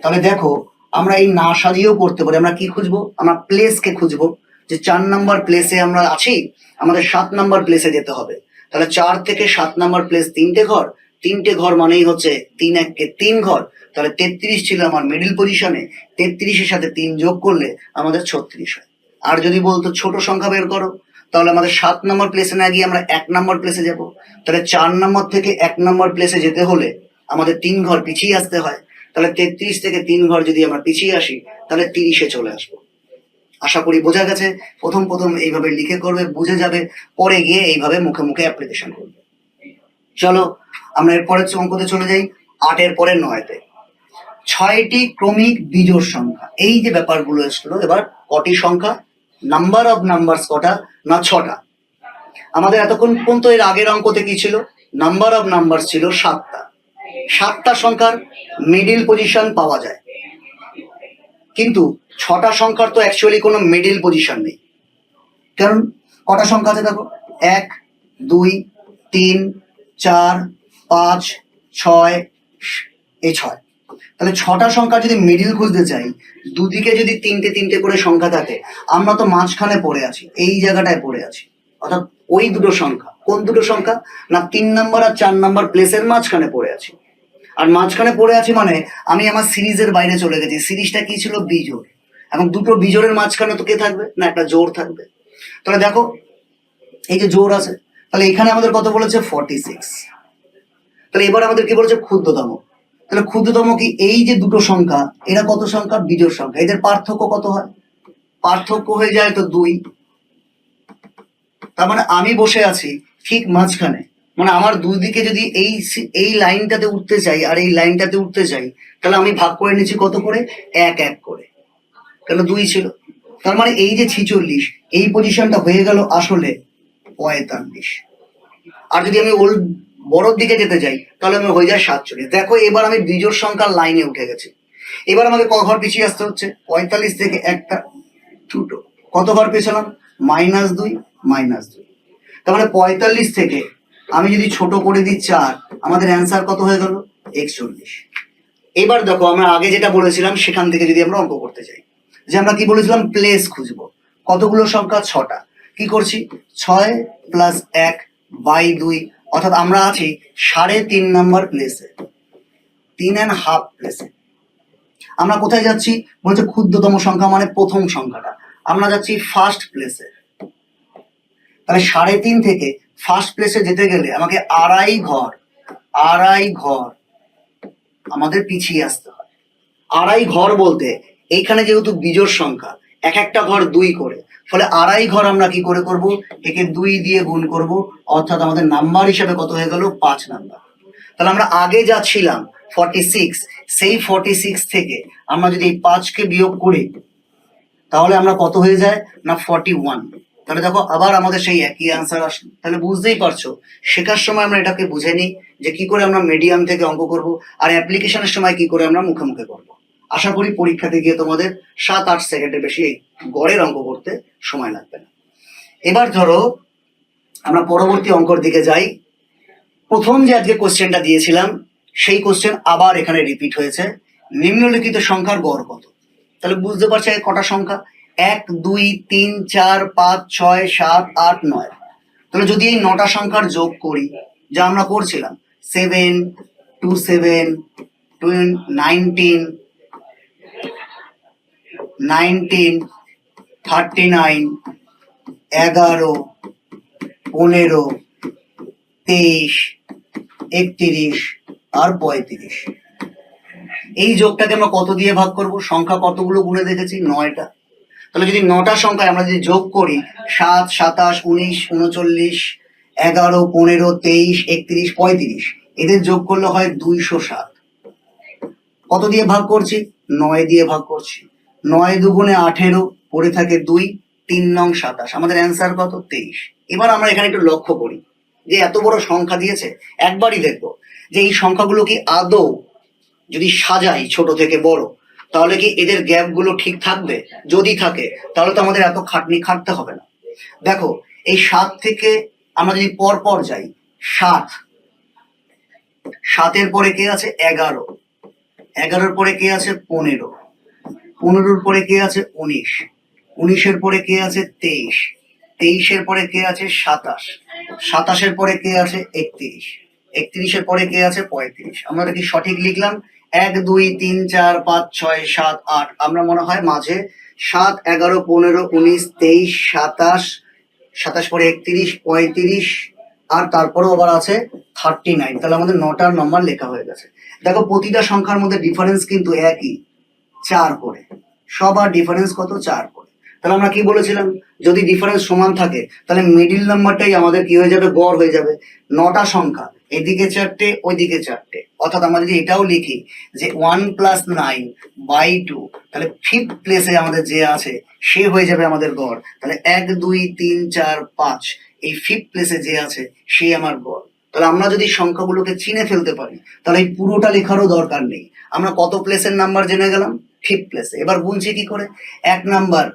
তাহলে দেখো আমরা এই না সাজিয়েও করতে পারি। আমরা কি খুঁজবো, আমরা প্লেসকে খুঁজবো, যে 4 নাম্বার প্লেসে আমরা আছি, আমাদের 7 নাম্বার প্লেসে যেতে হবে। তাহলে 4 থেকে 7 নাম্বার প্লেস 3টে ঘর, 3টে ঘর মানেই হচ্ছে 3 × 1 = 3 ঘর। তাহলে 33 ছিল আমার মিডিল পজিশনে, 33-এর সাথে 3 যোগ করলে আমাদের 36 হয়। আর যদি বলতো ছোট সংখ্যা বের করো, তাহলে আমাদের 7 নম্বর প্লেসে না গিয়ে আমরা 1 নম্বর প্লেসে যাব। তাহলে 4 নম্বর থেকে 1 নম্বর প্লেসে যেতে হলে আমাদের 3 ঘর পিছিয়ে আসতে হয়। তাহলে 33 থেকে 3 ঘর যদি আমরা পিছিয়ে আসি তাহলে 30-এ চলে আসবো। আশা করি বোঝা গেছে। প্রথম প্রথম এইভাবে লিখে করবে, বুঝে যাবে, পরে গিয়ে এইভাবে মুখে মুখে অ্যাপ্লিকেশন করবে। চলো আমরা এরপরের অঙ্কতে চলে যাই, 8-এর পরে 9-তে। 6টি ক্রমিক বিজোড় সংখ্যা, এই যে ব্যাপারগুলো এসলো, এবার কটি সংখ্যা, নাম্বার অফ নাম্বারস কটা না 6টা। আমাদের এতক্ষণ পর্যন্ত এর আগের অঙ্কতে কি ছিল, নাম্বার অফ নাম্বারস ছিল 7টা। 7টা সংখ্যার মিডিল পজিশন পাওয়া যায়, কিন্তু 6টা সংখ্যার তো অ্যাকচুয়ালি কোনো মিডিল পজিশন নেই। কারণ কটা সংখ্যা আছে দেখো, 1 2 3 4 5 6, এই 6। তাহলে ছটা সংখ্যা যদি মিডিল খুঁজতে চাই, দুদিকে যদি তিনটে তিনটে করে সংখ্যা থাকে, আমরা তো মাঝখানে পড়ে আছি, এই জায়গাটায় পড়ে আছি। অর্থাৎ ওই দুটো সংখ্যা, কোন দুটো সংখ্যা না 3 নম্বর আর 4 নম্বর প্লেসের মাঝখানে পড়ে আছি। আর মাঝখানে পড়ে আছি মানে আমি আমার সিরিজের বাইরে চলে গেছি। সিরিজটা কি ছিল? বিজোড়। এবং দুটো বিজোড়ের মাঝখানে তো কে থাকবে না একটা জোড় থাকবে। তাহলে দেখো এই যে জোড় আছে, তাহলে এখানে আমাদের কত বলেছে? 46। তাহলে এবার আমাদের কি বলেছে? ক্ষুদ্রতম। তাহলে ক্ষুদ্রতম কি এই যে দুটো সংখ্যা, এরা কত সংখ্যা? বিজোড় সংখ্যা। এদের পার্থক্য কত হয়? পার্থক্য হয়ে যায় তো 2। তার মানে আমি বসে আছি ঠিক মাঝখানে। মানে আমার দুই দিকে যদি এই লাইনটাতে উঠতে চাই আর এই লাইনটাতে উঠতে চাই, তাহলে আমি ভাগ করে নিচ্ছি কত করে? 1 করে। কেন 2 ছিল। তার মানে এই যে 46, এই পজিশনটা হয়ে গেল আসলে 45। আর যদি আমি বড়র দিকে যেতে চাই তাহলে আমি হয়ে যায় 47। দেখো এবার আমি বিজোড় সংখ্যার লাইনে উঠে গেছি। এবার আমাকে ক ঘর পিছিয়ে আসতে হচ্ছে? 45 থেকে একটা দুটো, কত ঘর পেছলাম? -2 -2। তার মানে 45 থেকে আমি যদি ছোট করে দিই 4, আমাদের অ্যান্সার কত হয়ে গেল? 41। এবার দেখো আমরা আগে যেটা বলেছিলাম সেখান থেকে যদি আমরা অঙ্ক করতে চাই, যে আমরা কি বলেছিলাম? প্লেস খুঁজবো। কতগুলো সংখ্যা? 6টা। কি করছি? 6 + 1/2, অর্থাৎ আমরা আছি 3.5 নম্বর প্লেসে, 3.5 প্লেসে। আমরা কোথায় যাচ্ছি? বলছে ক্ষুদ্রতম সংখ্যা মানে প্রথম সংখ্যাটা। আমরা যাচ্ছি ফার্স্ট প্লেসে। তাহলে 3.5 থেকে ফার্স্ট প্লেসে যেতে গেলে আমাকে আড়াই ঘর আমাদের পিছিয়ে আসতে হয়। আড়াই ঘর বলতে এইখানে যেহেতু বিজোড় সংখ্যা, এক একটা ঘর 2 করে, ফলে আড়াই ঘর আমরা কি করে করব? একে 2 দিয়ে গুণ করব, অর্থাৎ আমাদের নাম্বার হিসাবে কত হয়ে গেল? 5 নাম্বার। তাহলে আমরা আগে যা ছিলাম 46, সেই 46 থেকে আমরা যদি এই 5কে বিয়োগ করি তাহলে আমরা কত হয়ে যায় না 41। তাহলে দেখো আবার আমাদের সেই একই অ্যান্সার আসলো। তাহলে বুঝতেই পারছো শেখার সময় আমরা এটাকে বুঝে নিই যে কি করে আমরা মিডিয়াম থেকে অঙ্ক করব, আর অ্যাপ্লিকেশনের সময় কি করে আমরা মুখে মুখে করব। আশা করি পরীক্ষাতে গিয়ে তোমাদের 7-8 সেকেন্ডের বেশি এই গড়ের অঙ্ক করতে সময় লাগবে না। এবার ধরো আমরা পরবর্তী অঙ্কর দিকে যাই। প্রথম যে আজকে কোশ্চেনটা দিয়েছিলাম সেই কোশ্চেন আবার এখানে রিপিট হয়েছে। নিম্নলিখিত সংখ্যার গড় কত? তাহলে বুঝতে পারছো কটা সংখ্যা? 1 2 3 4 5 6 7 8 9। তাহলে যদি এই 9টা সংখ্যার যোগ করি, যা আমরা করছিলাম 7 2 7 19 19 39 11 15 23 31 আর 35, এই যোগটাকে আমরা কত দিয়ে ভাগ করব? সংখ্যা কতগুলো গুণে দেখেছি? 9টা। তাহলে যদি 9টা সংখ্যায় আমরা যদি যোগ করি 7 27 19 39 11 15 23 31 35, এদের যোগ করলে হয় 207। কত দিয়ে ভাগ করছি? 9 দিয়ে ভাগ করছি। 9 দুগুণে 18, পড়ে থাকে 2, 3 নং 27, আমাদের অ্যান্সার কত? 23। এবার আমরা এখানে একটু লক্ষ্য করি যে এত বড় সংখ্যা দিয়েছে, একবারই দেখবো যে এই সংখ্যাগুলো কি আদৌ যদি সাজাই ছোট থেকে বড় তাহলে কি এদের গ্যাপ গুলো ঠিক থাকবে? যদি থাকে তাহলে তো আমাদের এত খাটনি খাটতে হবে না। দেখো এই 7 থেকে আমরা যদি পর পর যাই, 7-এর পরে কে আছে? 11, 11-এর পরে কে আছে? 15, 15-এর পরে কে আছে? 19, 19-এর পরে কে আছে? 23, 23-এর পরে কে আছে? 27, 27-এর পরে কে আছে? 31, 31-এর পরে কে আছে? 35। আমরা কি সঠিক লিখলাম? 1 2 3 4 5 6 7 8, আমরা মনে হয় মাঝে 7 11 15 19 23 27, 27 পরে 31 35, আর তারপরেও আবার আছে 39। তাহলে আমাদের 9টার নম্বর লেখা হয়ে গেছে। দেখো প্রতিটা সংখ্যার মধ্যে ডিফারেন্স কিন্তু একই, 4 করে। সবার ডিফারেন্স কত? 4 করে। তাহলে আমরা কি বলেছিলাম? যদি ডিফারেন্স সমান থাকে তাহলে মিডিল নাম্বারটাই আমাদের কি হয়ে যাবে? গড় হয়ে যাবে। 9টা সংখ্যা, এদিকে 4টে ওইদিকে 4টে, অর্থাৎ আমরা যদি এটাও লিখি যে 1 + 9/2, তাহলে 5th প্লেসে আমাদের যে আছে সে হয়ে যাবে আমাদের গড়। তাহলে 1 2 3 4 5, এই 5th প্লেসে যে আছে সেই আমার গড়। তাহলে আমরা যদি সংখ্যাগুলোকে চিনে ফেলতে পারি তাহলে এই পুরোটা লেখারও দরকার নেই। আমরা কত প্লেসের নাম্বার জেনে গেলাম? 5th প্লেসে। এবার গুনছি কি করে? 1 নাম্বার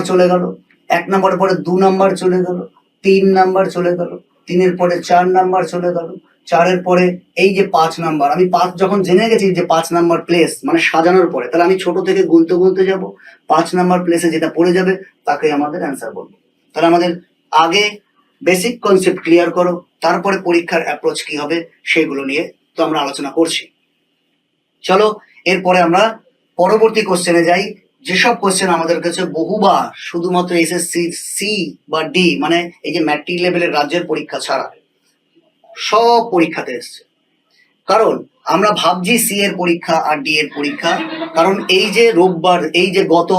চলে গেল, 1 নাম্বারের পরে 2 নাম্বার চলে গেল, 3 নাম্বার চলে গেল, 3-এর পরে 4 নাম্বার চলে গেল, 4-এর পরে এই যে 5 নাম্বার, আমি 5 যখন জেনে গেছি যে 5 নাম্বার প্লেস মানে সাজানোর পরে, তাহলে আমি ছোট থেকে গুনতে গুনতে যাব, 5 নাম্বার প্লেসে যেটা পড়ে যাবে তাকে আমাদের অ্যান্সার বলবো। তাহলে আমাদের আগে বেসিক কনসেপ্ট ক্লিয়ার করো, তারপরে পরীক্ষার অ্যাপ্রোচ কি হবে সেগুলো নিয়ে তো আমরা আলোচনা করছি। চলো এরপরে আমরা পরবর্তী কোশ্চেনে যাই। যেসব কোশ্চেন আমাদের কাছে বহুবার শুধুমাত্র এসএসসি সি বা ডি মানে এই যে ম্যাট্রিক লেভেলের রাজ্যের পরীক্ষা ছাড়া সব পরীক্ষাতে এসছে। কারণ আমরা ভাবছি সি এর পরীক্ষা আর ডি এর পরীক্ষা, কারণ এই যে রোববার এই যে গত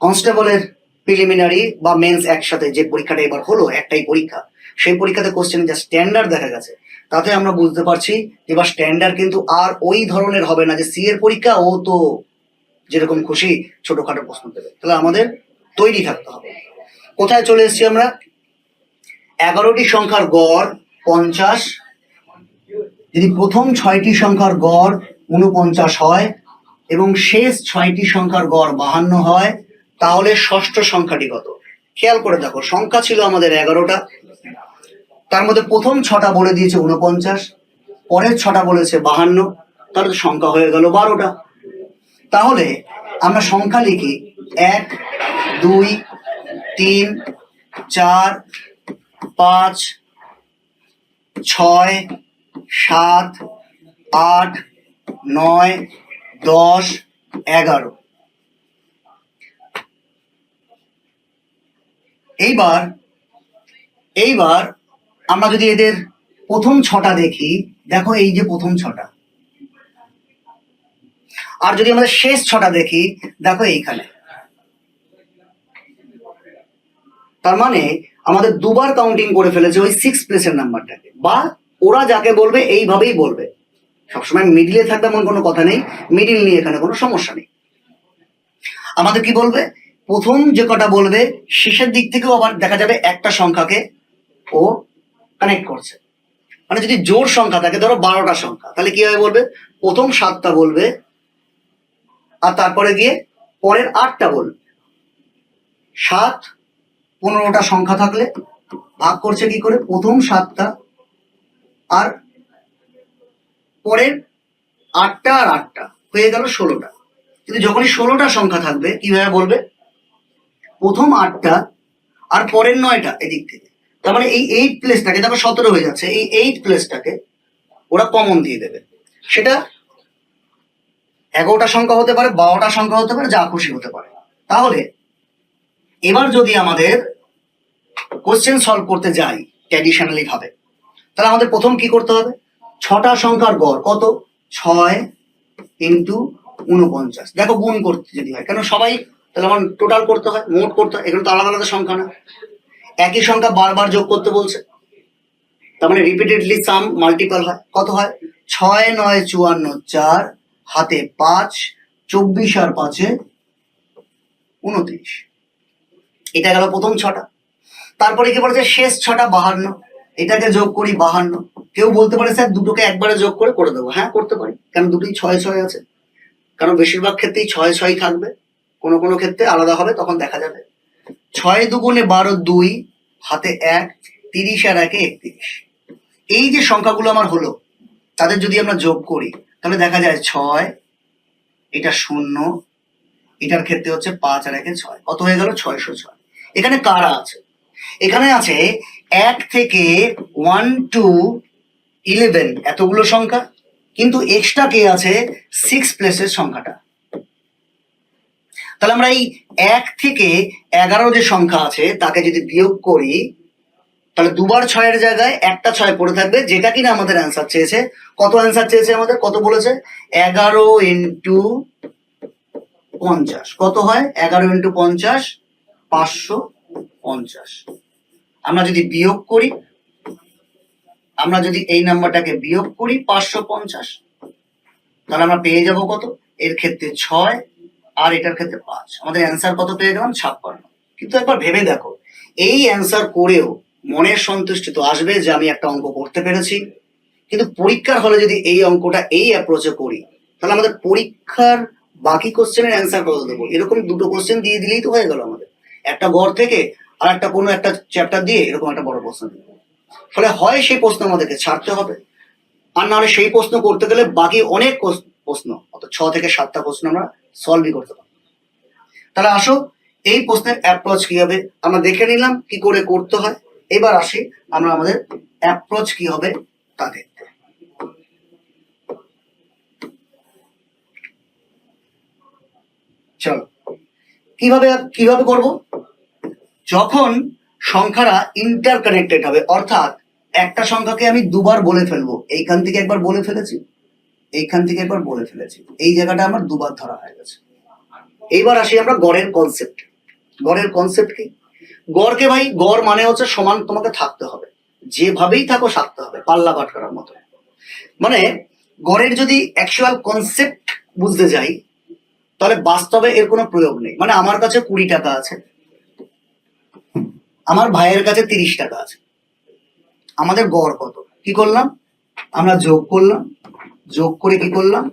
কনস্টেবলের প্রিলিমিনারি বা মেন্স একসাথে যে পরীক্ষাটা এবার হলো, একটাই পরীক্ষা, সেই পরীক্ষাতে কোশ্চেন যা স্ট্যান্ডার্ড দেখা গেছে তাতে আমরা বুঝতে পারছি এবার স্ট্যান্ডার্ড কিন্তু আর ওই ধরনের হবে না যে সি এর পরীক্ষা ও তো যেরকম খুশি ছোটখাটো প্রশ্ন দেবে। তাহলে আমাদের তৈরি থাকতে হবে। কোথায় চলে এসেছি আমরা? 11টি সংখ্যার গড় 50, যদি প্রথম 6টি সংখ্যার গড় 49 হয় এবং শেষ 6টি সংখ্যার গড় 52 হয়, তাহলে ষষ্ঠ সংখ্যাটি কত? খেয়াল করে দেখো, সংখ্যা ছিল আমাদের 11টা, তার মধ্যে প্রথম 6টা বলে দিয়েছে 49, পরের 6টা বলেছে 52, তাহলে সংখ্যা হয়ে গেল 12টা। তাহলে আমরা সংখ্যা লিখি 1 2 3 4 5 6 7 8 9 10 11। এইবার আমরা যদি এদের প্রথম 6টা দেখি, দেখো এই যে প্রথম 6টা, আর যদি আমরা শেষ 6টা দেখি দেখো এইখানে, তার মানে আমাদের দুবার কাউন্টিং করে ফেলেছে ওই 6 প্লেসের নাম্বারটাকে, বা ওরা যাকে বলবে এইভাবেই বলবে, সবসময় মিডিলে থাকবে এমন কোনো কথা নেই, মিডিল নিয়ে এখানে কোনো সমস্যা নেই। আমাদের কি বলবে? প্রথম যে কটা বলবে শেষের দিক থেকেও আবার দেখা যাবে একটা সংখ্যাকে ও কানেক্ট করছে। মানে যদি জোড় সংখ্যা থাকে, ধরো 12টা সংখ্যা, তাহলে কিভাবে বলবে? প্রথম 7টা বলবে আর তারপরে গিয়ে পরের 8টা বলবে। 7 15টা সংখ্যা থাকলে ভাগ করছে কি করে? প্রথম 7টা আর পরের 8টা আর 8টা হয়ে গেল 16টা। কিন্তু যখনই 16টা সংখ্যা থাকবে কিভাবে বলবে? প্রথম 8টা আর পরের 9টা এদিক থেকে, তার মানে এই 8 প্লেসটাকে, তারপর 17 হয়ে যাচ্ছে, এই 8 প্লেসটাকে ওরা কমন দিয়ে দেবে। সেটা 11টা সংখ্যা হতে পারে, 12টা সংখ্যা হতে পারে, যা খুশি হতে পারে। তাহলে এবার যদি আমাদের কোশ্চেন সলভ করতে যাই ট্র্যাডিশনালি ভাবে, তাহলে আমাদের প্রথম কি করতে হবে? 6টা সংখ্যার গড় কত? 6 ইন্টু 49। দেখো গুণ করতে যদি হয়, কেন সবাই, তাহলে আমার টোটাল করতে হয়, মোট করতে হয়, এগুলো তো আলাদা আলাদা সংখ্যা না, একই সংখ্যা বারবার যোগ করতে বলছে, তার মানে রিপিটেডলি সাম মাল্টিপল হয়। কত হয়? 6 9 54 4 হাতে 5 24 আর 5 29। এটা গেল প্রথম 6টা। তারপরে কি বলেছে? শেষ 6টা 52, এটাকে যোগ করি 52। কেউ বলতে পারে স্যার দুটোকে একবারে যোগ করে দেবো। হ্যাঁ করতে পারি, কারণ দুটোই 6 6 আছে, কারণ বেশিরভাগ ক্ষেত্রেই 6 6 থাকবে, কোনো কোনো ক্ষেত্রে আলাদা হবে, তখন দেখা যাবে। 6 দুগুণে 12 2 হাতে 1 30 আর 1 31। এই যে সংখ্যাগুলো আমার হলো, তাদের যদি আমরা যোগ করি তাহলে দেখা যায় 6, এটা 0, এটার ক্ষেত্রে হচ্ছে 5 আর 1 6, কত হয়ে গেল? 606। এখানে কারা আছে? এখানে আছে 1 থেকে 1 to 11 এতগুলো সংখ্যা, কিন্তু এক্সট্রা কে আছে? 6 প্লেসের সংখ্যাটা। তাহলে আমরা এই 1 থেকে 11 যে সংখ্যা আছে তাকে যদি বিয়োগ করি, তাহলে দুবার 6-এর জায়গায় একটা 6 পড়ে থাকবে, যেটা কিনা আমাদের অ্যান্সার চেয়েছে। কত অ্যান্সার চেয়েছে আমাদের? কত বলেছে? 11 ইন্টু 50। কত হয়? 11 ইন্টু 50 550। আমরা যদি বিয়োগ করি, আমরা যদি এই নাম্বারটাকে বিয়োগ করি 550, তাহলে আমরা পেয়ে যাব কত? এর ক্ষেত্রে 6 আর এটার ক্ষেত্রে 5, আমাদের অ্যান্সার কত পেয়ে গেলাম? 56। কিন্তু একবার ভেবে দেখো, এই অ্যান্সার করেও মনের সন্তুষ্টি তো আসবে যে আমি একটা অঙ্ক করতে পেরেছি, কিন্তু পরীক্ষার হলে যদি এই অঙ্কটা এই অ্যাপ্রোচে করি, তাহলে আমাদের পরীক্ষার বাকি কোশ্চেনের অ্যান্সার কত দেবো? এরকম দুটো কোশ্চেন দিয়ে দিলেই তো হয়ে গেল আমাদের, একটা গড় থেকে আর একটা কোনো একটা চ্যাপ্টার দিয়ে এরকম একটা বড় প্রশ্ন দেবো। ফলে হয় সেই প্রশ্ন আমাদেরকে ছাড়তে হবে, আর না হলে সেই প্রশ্ন করতে গেলে বাকি অনেক প্রশ্ন, অর্থাৎ 6 থেকে 7টা প্রশ্ন আমরা সলভই করতে পারবো। তাহলে আসো এই প্রশ্নের অ্যাপ্রোচ কি হবে আমরা দেখে নিলাম কি করে করতে হয়। এবার আসি আমরা আমাদের অ্যাপ্রোচ কি হবে তা দেখতে। চলো কিভাবে কিভাবে করব। যখন সংখ্যারা ইন্টারকানেক্টেড হবে, অর্থাৎ একটা সংখ্যাকে আমি দুবার বলে ফেলবো, এইখান থেকে একবার বলে ফেলেছি, এইখান থেকে একবার বলে ফেলেছি, এই জায়গাটা আমার দুবার ধরা হয়ে গেছে। এইবার আসি আমরা গড়ের কনসেপ্ট। গড়ের কনসেপ্ট কি? গড়কে ভাই, গড় মানে হচ্ছে সমান তোমাকে থাকতে হবে, যেভাবেই থাকো থাকতে হবে, পাল্লা ভাট করার মতো। মানে গড়ের যদি অ্যাকচুয়াল কনসেপ্ট বুঝতে যাই তাহলে বাস্তবে এর কোনো প্রয়োগ নেই। মানে আমার কাছে 20 টাকা আছে, আমার ভাইয়ের কাছে 30 টাকা আছে, আমাদের গড় কত? কি করলাম আমরা? যোগ করলাম, যোগ করে কি করলাম,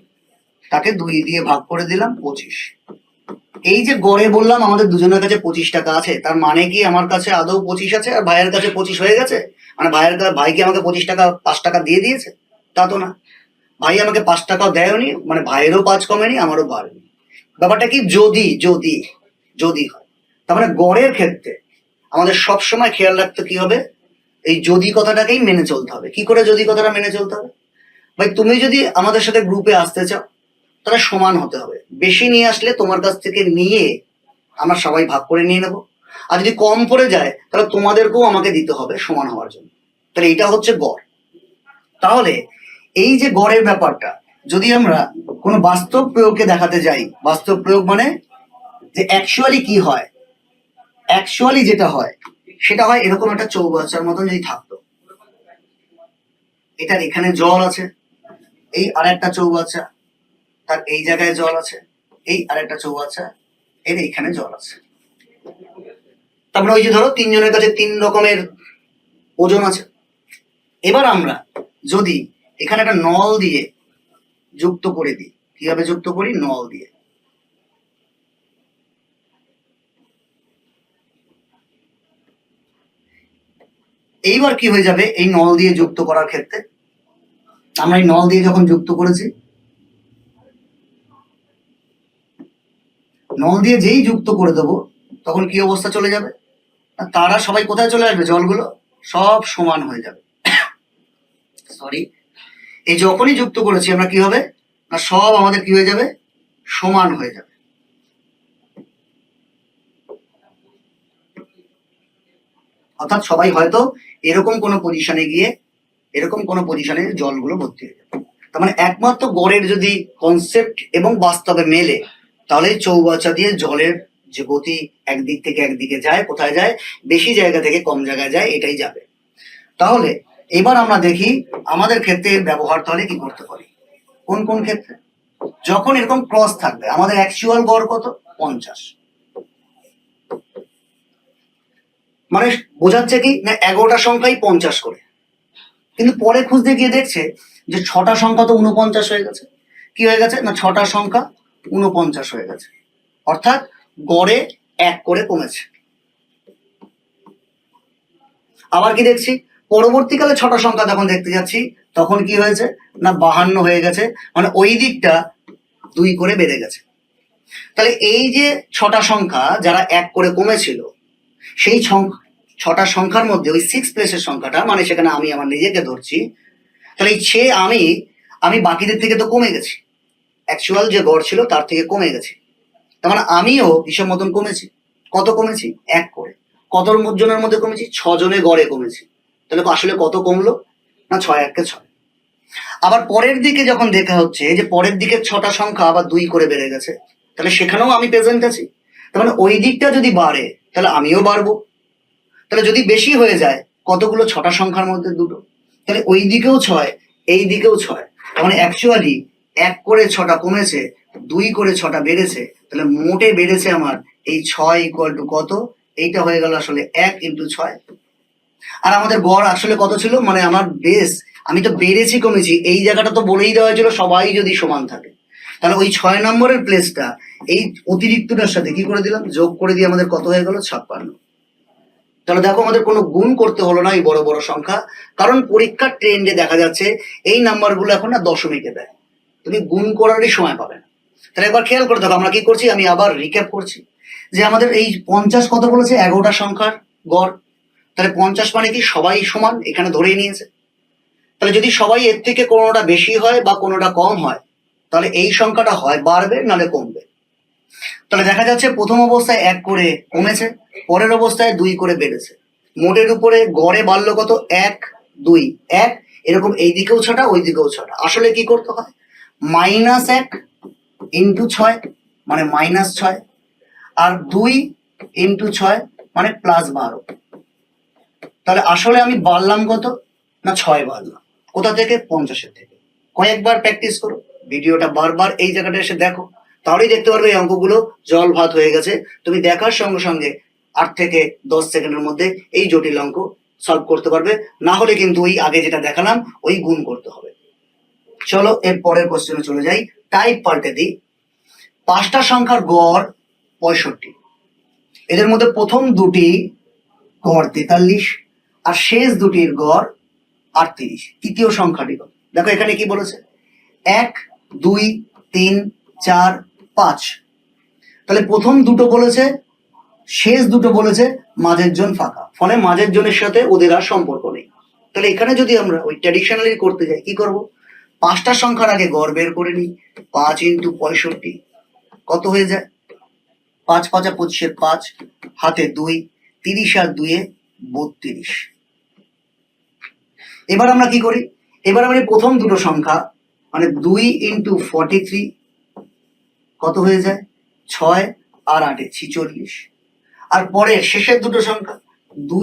তাকে 2 দিয়ে ভাগ করে দিলাম 25। এই যে গড়ে বললাম আমাদের দুজনের কাছে 25 টাকা আছে, তার মানে কি আমার কাছে আদৌ 25 আছে আর ভাইয়ের কাছে 25 হয়ে গেছে? মানে ভাই কি আমাকে 25 টাকা 5 টাকা দিয়ে দিয়েছে? তা তো না, ভাই আমাকে 5 টাকাও দেয়নি, মানে ভাইয়েরও 5 কমেনি আমারও বাড়েনি। ব্যাপারটা কি? যদি যদি যদি হয়, তার মানে গড়ের ক্ষেত্রে আমাদের সবসময় খেয়াল রাখতে কি হবে, এই যদি কথাটাকেই মেনে চলতে হবে। কি করে যদি কথাটা মেনে চলতে হবে? ভাই তুমি যদি আমাদের সাথে গ্রুপে আসতে চাও তাহলে সমান হতে হবে। বেশি নিয়ে আসলে তোমার কাছ থেকে নিয়ে আমরা সবাই ভাগ করে নিয়ে নেব, আর যদি কম পড়ে যায় তাহলে তোমাদেরকেও আমাকে দিতে হবে সমান হওয়ার জন্য। তাহলে এটা হচ্ছে গড়। তাহলে এই যে গড়ের ব্যাপারটা যদি আমরা কোনো বাস্তব প্রয়োগকে দেখাতে যাই, বাস্তব প্রয়োগ মানে যে অ্যাকচুয়ালি কি হয়, অ্যাকচুয়ালি যেটা হয় সেটা হয় এরকম একটা চৌবাচ্চার মতন যদি থাকতো, এটার এখানে জল আছে, এই আরেকটা চৌবাচ্চা, তার এই জায়গায় জল আছে, এই আরেকটা চৌবাচ্চা, এর এইখানে জল আছে। তারপরে ওই যে ধরো 3 জনের কাছে 3 রকমের ওজন আছে। এবার আমরা যদি এখানে একটা নল দিয়ে যুক্ত করে দিই, কিভাবে যুক্ত করি? নল দিয়ে। এইবার কি হয়ে যাবে এই নল দিয়ে যুক্ত করার ক্ষেত্রে? আমরা এই নল দিয়ে যখন যুক্ত করেছি, নল দিয়ে যেই যুক্ত করে দেবো তখন কি অবস্থা চলে যাবে? তারা সবাই কোথায় চলে আসবে? জলগুলো সব সমান হয়ে যাবে। সরি, এই যখনই যুক্ত করেছি আমরা কি হবে না, সব আমাদের কি হয়ে যাবে? সমান হয়ে যাবে। অর্থাৎ সবাই হয়তো এরকম কোনো পজিশনে গিয়ে এরকম কোনো পজিশনে জলগুলো ভর্তি হয়ে যাবে। তার মানে একমাত্র গড়ের যদি কনসেপ্ট এবং বাস্তবে মেলে তাহলে চৌবাচ্চা দিয়ে জলের যে গতি একদিক থেকে একদিকে যায়, কোথায় যায়? বেশি জায়গা থেকে কম জায়গায় যায়, এটাই যাবে। তাহলে এবার আমরা দেখি আমাদের ক্ষেত্রে এর ব্যবহার তাহলে কি করতে পারি। কোন কোন ক্ষেত্রে? যখন এরকম ক্রস থাকবে, আমাদের অ্যাকচুয়াল গড় কত? 50। মানে বোঝাচ্ছে কি না 11টা সংখ্যাই 50 করে, কিন্তু পরে খুঁজতে গিয়ে দেখছে যে 6টা সংখ্যা তো 49 হয়ে গেছে। কি হয়ে গেছে না 6টা সংখ্যা 49 হয়ে গেছে, অর্থাৎ গড়ে 1 করে কমেছে। আবার কি দেখছি পরবর্তীকালে 6টা সংখ্যা যখন দেখতে যাচ্ছি তখন কি হয়েছে না 52 হয়ে গেছে, মানে ওই দিকটা 2 করে বেড়ে গেছে। তাহলে এই যে 6টা সংখ্যা যারা 1 করে কমেছিল, সেই 6টা সংখ্যার মধ্যে ওই 6 প্লেসের সংখ্যাটা, মানে সেখানে আমি আমার নিজেকে ধরছি, তাহলে এই আমি বাকিদের থেকে তো কমে গেছি, অ্যাকচুয়াল যে গড় ছিল তার থেকে কমে গেছি। তার মানে আমিও হিসাব মতন কমেছি। কত কমেছি? 1 করে। কত জনের মধ্যে কমেছি? 6 জনে গড়ে কমেছি। তাহলে আসলে কত কমলো না 6 1 কে 6। আবার পরের দিকে যখন দেখা হচ্ছে যে পরের দিকে 6টা সংখ্যা আবার 2 করে বেড়ে গেছে, তাহলে সেখানেও আমি প্রেজেন্ট আছি। তার মানে ওই দিকটা যদি বাড়ে তাহলে আমিও বাড়বো। তাহলে যদি বেশি হয়ে যায়, কতগুলো? 6টা সংখ্যার মধ্যে 2টো, তাহলে ওই দিকেও 6 এই দিকেও 6। তার মানে অ্যাকচুয়ালি 1 করে 6টা কমেছে, 2 করে 6টা বেড়েছে, তাহলে মোটে বেড়েছে আমার এই 6 ইকুয়াল টু কত? এইটা হয়ে গেল আসলে 1 ইন্টু 6। আর আমাদের গড় আসলে কত ছিল? মানে আমার বেস, আমি তো বেড়েছি কমেছি এই জায়গাটা তো বলেই দেওয়া হয়েছিল সবাই যদি সমান থাকে। তাহলে ওই 6 নম্বরের প্লেসটা এই অতিরিক্তটার সাথে কি করে দিলাম? যোগ করে দিয়ে আমাদের কত হয়ে গেল? 56। তাহলে দেখো আমাদের কোনো গুণ করতে হলো না এই বড় বড় সংখ্যা, কারণ পরীক্ষার ট্রেন্ডে দেখা যাচ্ছে এই নাম্বারগুলো এখন না দশমিকে দেয়, তুমি গুণ করারই সময় পাবে না। তাহলে একবার খেয়াল করে দেখো আমরা কি করছি, আমি আবার রিক্যাপ করছি যে আমাদের এই 50 কত বলেছে, 11টা সংখ্যার গড়। তাহলে 50 মানে কি সবাই সমান, এখানে ধরেই নিয়েছে। তাহলে যদি সবাই এর থেকে কোনোটা বেশি হয় বা কোনোটা কম হয়, তাহলে এই সংখ্যাটা হয় বাড়বে নাহলে কমবে। তাহলে দেখা যাচ্ছে প্রথম অবস্থায় 1 করে কমেছে, পরের অবস্থায় 2 করে বেড়েছে। মোটের উপরে গড়ে বাড়লো কত, 1 2 1, এরকম এই দিকেও 6টা ওই দিকেও 6টা। আসলে কি করতে হয়, -1 ইন্টু 6 মানে -6, আর 2 ইন্টু 6 মানে +12। তাহলে আসলে আমি বাড়লাম কত না 6 বাড়লাম। কোথা থেকে, 50-এর থেকে। কয়েকবার প্র্যাকটিস করো, ভিডিওটা বারবার এই জায়গাটা এসে দেখো, তাহলেই দেখতে পারবে এই অঙ্কগুলো জল ভাত হয়ে গেছে। তুমি দেখার সঙ্গে সঙ্গে 8 থেকে 10 সেকেন্ডের মধ্যে এই জটিল অঙ্ক সলভ করতে পারবে। না হলে কিন্তু ওই আগে যেটা দেখালাম ওই গুণ করতে হবে। চলো এর পরের কোশ্চেনে চলে যাই, টাইপ পাল্টে দিই। 5টা সংখ্যার গড় 65, এদের মধ্যে প্রথম দুটি গড় 43 আর শেষ দুটির গড় 38। তৃতীয় সংখ্যাটি কত? দেখো এখানে কি বলেছে, 1 2 3 4 5। তাহলে প্রথম দুটো বলেছে, শেষ দুটো বলেছে, মাঝের জন ফাঁকা, ফলে মাঝের জনের সাথে ওদের আর সম্পর্ক নেই। তাহলে এখানে যদি আমরা ওই ট্র্যাডিশনালি করতে যাই, কি করব, 5টা সংখ্যার আগে গড় বের করে নিই। 5 ইন্টু 65 কত হয়ে যায়, 5 5 25 5, হাতে 2, 30 আর 2 32। এবার আমরা কি করি, এবার আমরা প্রথম দুটো সংখ্যা মানে 2 ইন্টু 43 কত হয়ে যায়, 6 আর 8 46। আর পরে শেষের দুটো সংখ্যা 2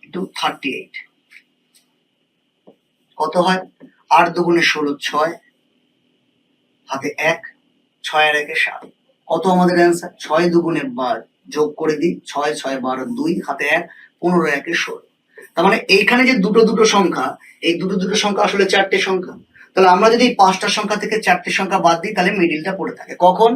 ইন্টু 38 কত হয়, 8 দুগুণে 16 6, হাতে 1, 6 আর 1 7। কত আমাদের অ্যান্সার, 6 দুগুণে 12, যোগ করে দিই, 6 6 12 2, হাতে 1, 15 1 16। তার মানে এইখানে যে দুটো দুটো সংখ্যা, এই দুটো দুটো সংখ্যা আসলে 4টে সংখ্যা। তাহলে আমরা যদি 5টা সংখ্যা থেকে 4টে সংখ্যা বাদ দিই, তাহলে মিডিলটা পড়ে থাকে কখন,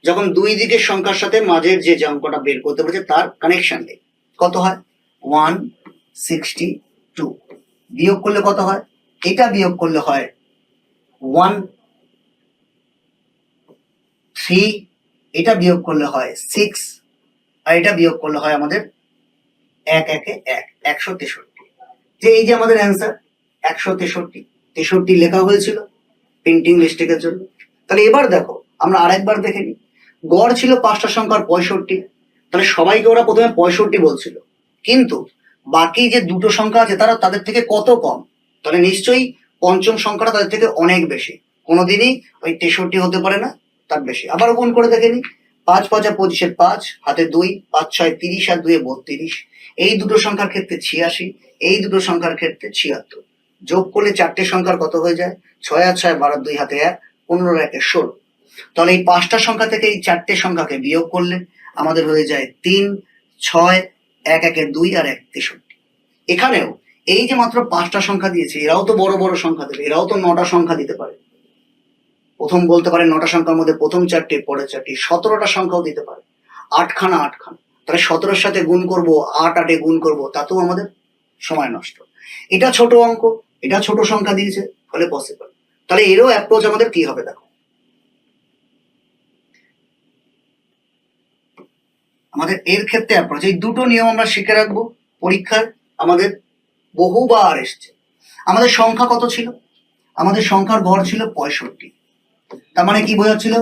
যখন দুই দিকের সংখ্যার সাথে মাঝের যে অঙ্কটা বের করতে বলেছে তার কানেকশন নেই। কত হয়, 162। বিয়োগ করলে কত হয়, এটা বিয়োগ করলে হয় 1 3, এটা বিয়োগ করলে হয় 6, আর এটা বিয়োগ করলে হয় আমাদের 1 1 1 163। যে এই যে আমাদের অ্যান্সার 163, 63 লেখা হয়েছিল প্রিন্টিং মিস্টেকের জন্য। তাহলে এবার দেখো আমরা আরেকবার দেখে নিই, গড় ছিল 5টা সংখ্যার 65, তাহলে সবাইকে ওরা প্রথমে 65 বলছিল, কিন্তু বাকি যে দুটো সংখ্যা আছে তারা তাদের থেকে কত কম, তাহলে নিশ্চয়ই পঞ্চম সংখ্যাটা তাদের থেকে অনেক বেশি, কোনোদিনই ওই 63 হতে পারে না, তার বেশি। আবার গুণ করে দেখে নিই, 5 5 25 5, হাতে 2, 5 6 30 আর 2 32। এই দুটো সংখ্যার ক্ষেত্রে 86, এই দুটো সংখ্যার ক্ষেত্রে 76। যোগ করলে 4টে সংখ্যার কত হয়ে যায়, 6 আর 6 12, 2 হাতে 1, 15 1 16। তাহলে এই 5টা সংখ্যা থেকে এই 4টে সংখ্যাকে বিয়োগ করলে আমাদের হয়ে যায় 3 6 1 1 2 আর 1 63। এখানেও এই যে মাত্র 5টা সংখ্যা দিয়েছে, এরাও তো বড় বড় সংখ্যা দেবে, এরাও তো 9টা সংখ্যা দিতে পারে। প্রথম বলতে পারে 9টা সংখ্যার মধ্যে প্রথম 4টে পরের 4টে, 17টা সংখ্যাও দিতে পারে, 8খানা 8খানা। তাহলে 17-এর সাথে গুণ করব, 8 8-এ গুণ করব, তাতেও আমাদের সময় নষ্ট। এটা ছোট অঙ্ক, এটা ছোট সংখ্যা দিয়েছে, ফলে পসিবল। তাহলে এরও অ্যাপ্রোচ আমাদের কি হবে দেখো, আমাদের এর ক্ষেত্রে অ্যাপ্রোচ, এই দুটো নিয়ম আমরা শিখে রাখবো, পরীক্ষার আমাদের বহুবার এসছে। আমাদের সংখ্যা কত ছিল, আমাদের সংখ্যার গড় ছিল 65। তার মানে কি বোঝাচ্ছিল,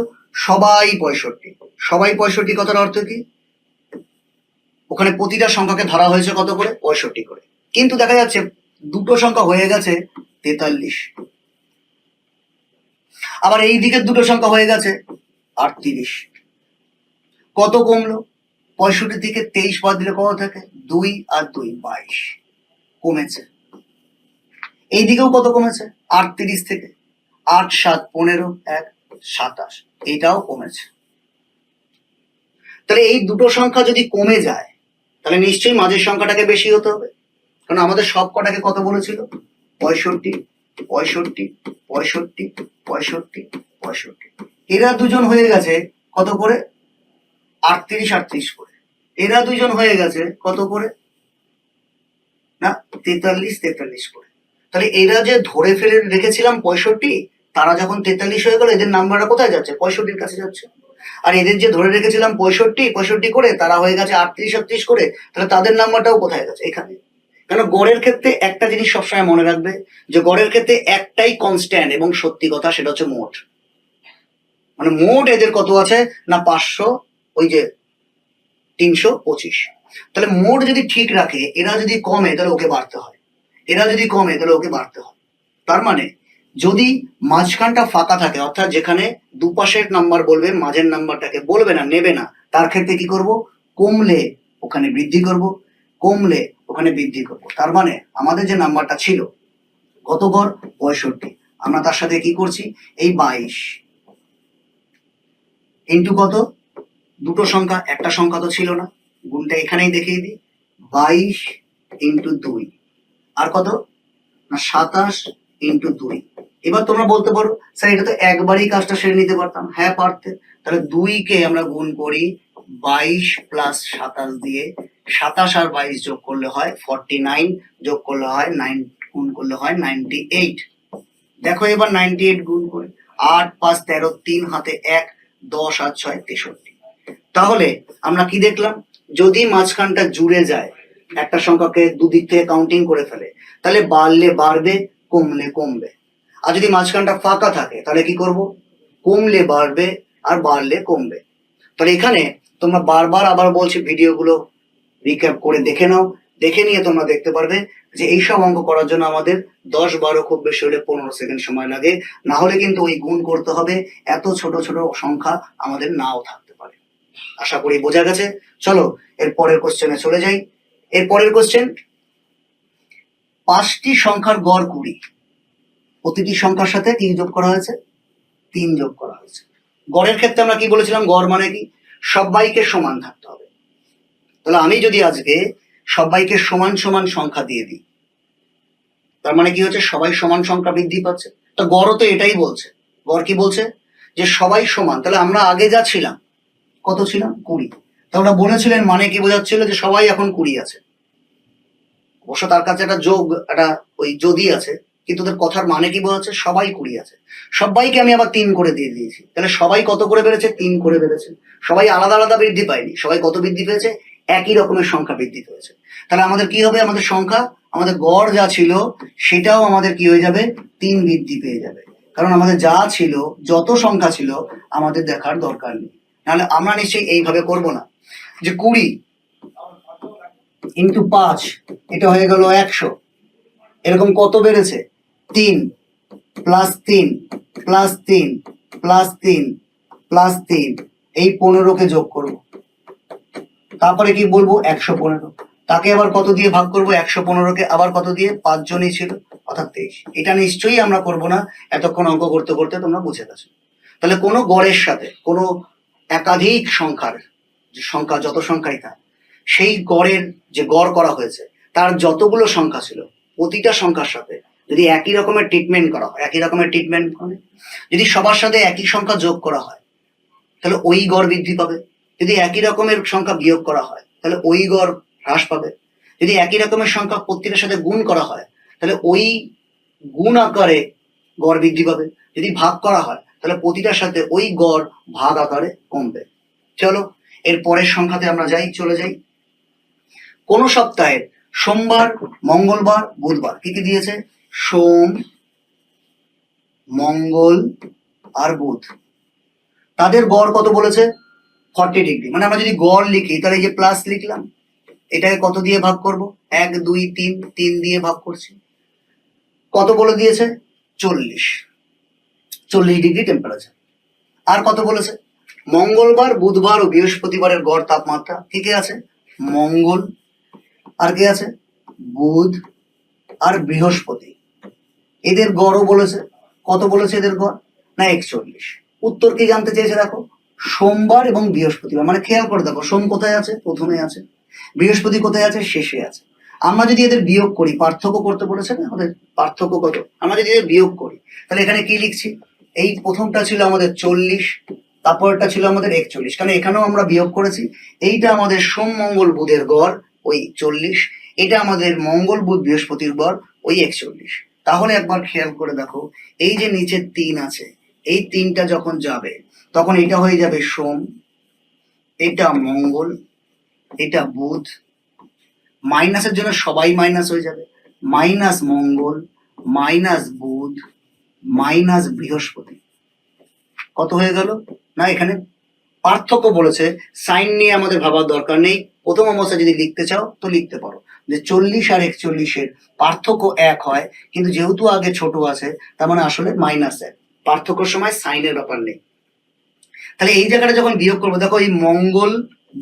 সবাই 65। সবাই 65 কথার অর্থ কি, ওখানে প্রতিটা সংখ্যাকে ধরা হয়েছে কত করে, 65 করে। কিন্তু দেখা যাচ্ছে দুটো সংখ্যা হয়ে গেছে 43, আবার এই দিকের দুটো সংখ্যা হয়ে গেছে 38। কত কমলো, 65 থেকে 23 বাদ দিলে কত থাকে, 2 আর 2 22, কমেছে। এই দিকেও কত কমেছে, 38 থেকে 8 7 15 1 27, এইটাও কমেছে। তাহলে এই দুটো সংখ্যা যদি কমে যায়, তাহলে নিশ্চয়ই মাঝের সংখ্যাটাকে বেশি হতে হবে, কারণ আমাদের সব কটাকে কত বলেছিল, 65 65 65 65 65। এরা দুজন হয়ে গেছে কত করে, 38 38 করে। এরা দুজন হয়ে গেছে কত করে, না 43 করে। তাহলে এরা যে ধরে ফেলে রেখেছিলাম 65, তারা যখন 43 হয়ে গেল, এদের নাম্বারটা কোথায় যাচ্ছে? 65-র কাছে যাচ্ছে। আর এদের যে ধরে রেখেছিলাম 65 করে, তারা হয়ে গেছে 38 করে, তাহলে তাদের নাম্বারটাও কোথায় গেছে? এখানে। কেন গড়ের ক্ষেত্রে একটা জিনিস সবসময় মনে রাখবে, যে গড়ের ক্ষেত্রে একটাই কনস্ট্যান্ট এবং সত্যি কথা, সেটা হচ্ছে মোট। মানে মোট এদের কত আছে না 500, ওই যে 325। তাহলে মোট যদি ঠিক রাখে, এরা যদি কমে তাহলে ওকে বাড়তে হয়, এরা যদি কমে তাহলে ওকে বাড়তে হয়। তার মানে যদি মাঝখানটা ফাঁকা থাকে, অর্থাৎ যেখানে দুপাশের নাম্বার বলবে, মাঝের নাম্বারটাকে বলবে না, নেবে না, তার ক্ষেত্রে কি করব? কমলে ওখানে বৃদ্ধি করব, কমলে ওখানে বৃদ্ধি করব। তার মানে আমাদের যে নাম্বারটা ছিল কত গড়? 65, আমরা তার সাথে কি করছি? এই 22 ইন্টু কত? দুটো সংখ্যা, একটা সংখ্যা তো ছিল না, গুণটা এখানেই দেখিয়ে দিই। 22 ইন্টু 2 আর কত না 27 ইন্টু 2। এবার তোমরা বলতে পারো, স্যার এটা তো একবারই কাজটা সেরে নিতে পারতাম। হ্যাঁ পারতে। তাহলে 2-কে আমরা গুণ করি 22 প্লাস 27 দিয়ে। 27 আর 22 যোগ করলে হয় 49, যোগ করলে হয় 9, গুণ করলে হয় 98। দেখো এবার 98 গুণ করে, 8 5 13, 3 হাতে 1, 10 আর 6 63। তাহলে আমরা কি দেখলাম? যদি মাঝখানটা জুড়ে যায়, একটা সংখ্যাকে দুদিক থেকে কাউন্টিং করে ফেলে, তাহলে বাড়লে বাড়বে, কমলে কমবে। আর যদি মাঝখানটা ফাঁকা থাকে, তাহলে কি করব? কমলে বাড়বে আর বাড়লে কমবে। তাহলে এখানে তোমরা বারবার আবার বলছি, ভিডিওগুলো রিক্যাপ করে দেখে নাও, দেখে নিয়ে তোমরা দেখতে পারবে যে এইসব অঙ্ক করার জন্য আমাদের 10-12, খুব বেশি হলে 15 সেকেন্ড সময় লাগে। না হলে কিন্তু ওই গুণ করতে হবে, এত ছোট ছোট সংখ্যা আমাদের নাও থাকতে পারে। আশা করি বোঝা গেছে। চলো এর পরের কোশ্চেনে চলে যাই। এর পরের কোশ্চেন, 5টি সংখ্যার গড় 20, প্রতিটি সংখ্যার সাথে কি যোগ করা হয়েছে? 3 যোগ করা হয়েছে। গড়ের ক্ষেত্রে আমরা কি বলেছিলাম? গড় মানে কি? সবাইকে সমান থাকতে হবে। তাহলে আমি যদি আজকে সবাইকে সমান সমান সংখ্যা দিয়ে দিই, তার মানে কি হচ্ছে? সবাই সমান সংখ্যা বৃদ্ধি পাচ্ছে। তো গড়ও তো এটাই বলছে। গড় কি বলছে? যে সবাই সমান। তাহলে আমরা আগে যা ছিলাম, কত ছিলাম? 20। তা ওরা বলেছিলেন মানে কি বোঝাচ্ছিল? যে সবাই এখন 20 আছে। অবশ্য তার কাছে একটা যোগ, একটা ওই যদি আছে, কিন্তু ওদের কথার মানে কি বোঝাচ্ছে? সবাই 20 আছে। সবাইকে আমি আবার 3 করে দিয়ে দিয়েছি, তাহলে সবাই কত করে বেড়েছে? 3 করে বেড়েছে। সবাই আলাদা আলাদা বৃদ্ধি পায়নি, সবাই কত বৃদ্ধি পেয়েছে? একই রকমের সংখ্যা বৃদ্ধি পেয়েছে। তাহলে আমাদের কি হবে? আমাদের সংখ্যা, আমাদের গড় যা ছিল সেটাও আমাদের কি হয়ে যাবে? 3 বৃদ্ধি পেয়ে যাবে। কারণ আমাদের যা ছিল, যত সংখ্যা ছিল, আমাদের দেখার দরকার নেই। নাহলে আমরা নিশ্চয়ই এইভাবে করব না যে 20 ইন্টু 5, এটা হয়ে গেল 100। এরকম কত বেড়েছে? 3 প্লাস 3 প্লাস 3 প্লাস 3 প্লাস 3, এই 15কে যোগ করব। তারপরে কি বলবো? 115। তাকে আবার কত দিয়ে ভাগ করব? 115কে আবার কত দিয়ে? 5 জনই ছিল, অর্থাৎ 23। এটা নিশ্চয়ই আমরা করব না, এতক্ষণ অঙ্ক করতে করতে তোমরা বুঝে গেছো। তাহলে কোনো গড়ের সাথে কোনো একাধিক সংখ্যার, যে সংখ্যা যত সংখ্যাই থাক, সেই গড়ের যে গড় করা হয়েছে তার যতগুলো সংখ্যা ছিল, প্রতিটা সংখ্যার সাথে যদি একই রকমের ট্রিটমেন্ট করা হয়, একই রকমের ট্রিটমেন্ট মানে যদি সবার সাথে একই সংখ্যা যোগ করা হয়, তাহলে ওই গড় বৃদ্ধি পাবে। যদি একই রকমের সংখ্যা বিয়োগ করা হয়, তাহলে ওই গড় হ্রাস পাবে। যদি একই রকমের সংখ্যা প্রত্যেকের সাথে গুণ করা হয়, তাহলে ওই গুণ আকারে গড় বৃদ্ধি পাবে। যদি ভাগ করা হয়, তাহলে প্রতিটার সাথে ওই গড় ভাগ আকারে কমবে। চলো এর পরের সংখ্যাতে আমরা চলে যাই। কোন সপ্তাহের সোমবার, মঙ্গলবার, বুধবার কি কি দিয়েছে? সোম, মঙ্গল আর বুধ, তাদের গড় কত বলেছে? 40 ডিগ্রি। মানে আমরা যদি গড় লিখি, তাহলে এই যে প্লাস লিখলাম, এটাকে কত দিয়ে ভাগ করব? 1 2 3, 3 দিয়ে ভাগ করছি। কত বলে দিয়েছে? 40 ডিগ্রি টেম্পারেচার। আর কত বলেছে? মঙ্গলবার, বুধবার ও বৃহস্পতিবারের গড় তাপমাত্রা কি কি আছে? মঙ্গল আর কি আছে? বুধ আর বৃহস্পতি, এদের গড়ও বলেছে। কত বলেছে এদের গড়? না 41। উত্তর কি জানতে চেয়েছে? দেখো, সোমবার এবং বৃহস্পতিবার। মানে খেয়াল করে দেখো, সোম কোথায় আছে? প্রথমে আছে। বৃহস্পতি কোথায় আছে? শেষে আছে। আমরা যদি এদের বিয়োগ করি, পার্থক্য করতে বলেছে না আমাদের, পার্থক্য কত? আমরা যদি এদের বিয়োগ করি, তাহলে এখানে কি লিখছি? এই প্রথমটা ছিল আমাদের 40, তারপরটা ছিল আমাদের 41, কারণ এখানেও আমরা বিয়োগ করেছি। এইটা আমাদের সোম, মঙ্গল, বুধের গড় ওই 40, এটা আমাদের মঙ্গল বুধ বৃহস্পতির গড় ওই 41। তাহলে একবার খেয়াল করে দেখো, এই যে নিচে 3 আছে, এই 3টা যখন যাবে তখন এটা হয়ে যাবে সোম, এটা মঙ্গল, এটা বুধ, মাইনাসের জন্য সবাই মাইনাস হয়ে যাবে, মাইনাস মঙ্গল, মাইনাস বুধ, মাইনাস বৃহস্পতি। কত হয়ে গেল না? এখানে পার্থক্য বলেছে, সাইন নিয়ে আমাদের ভাবার দরকার নেই। প্রথম অবস্থায় যদি লিখতে চাও তো লিখতে পারো যে 40 আর 41-এর পার্থক্য 1 হয়, কিন্তু যেহেতু আগে ছোট আছে তার মানে আসলে -1। পার্থক্যের সময় সাইনের ব্যাপার নেই। তাহলে এই জায়গাটা যখন বিয়োগ করবো, দেখো এই মঙ্গল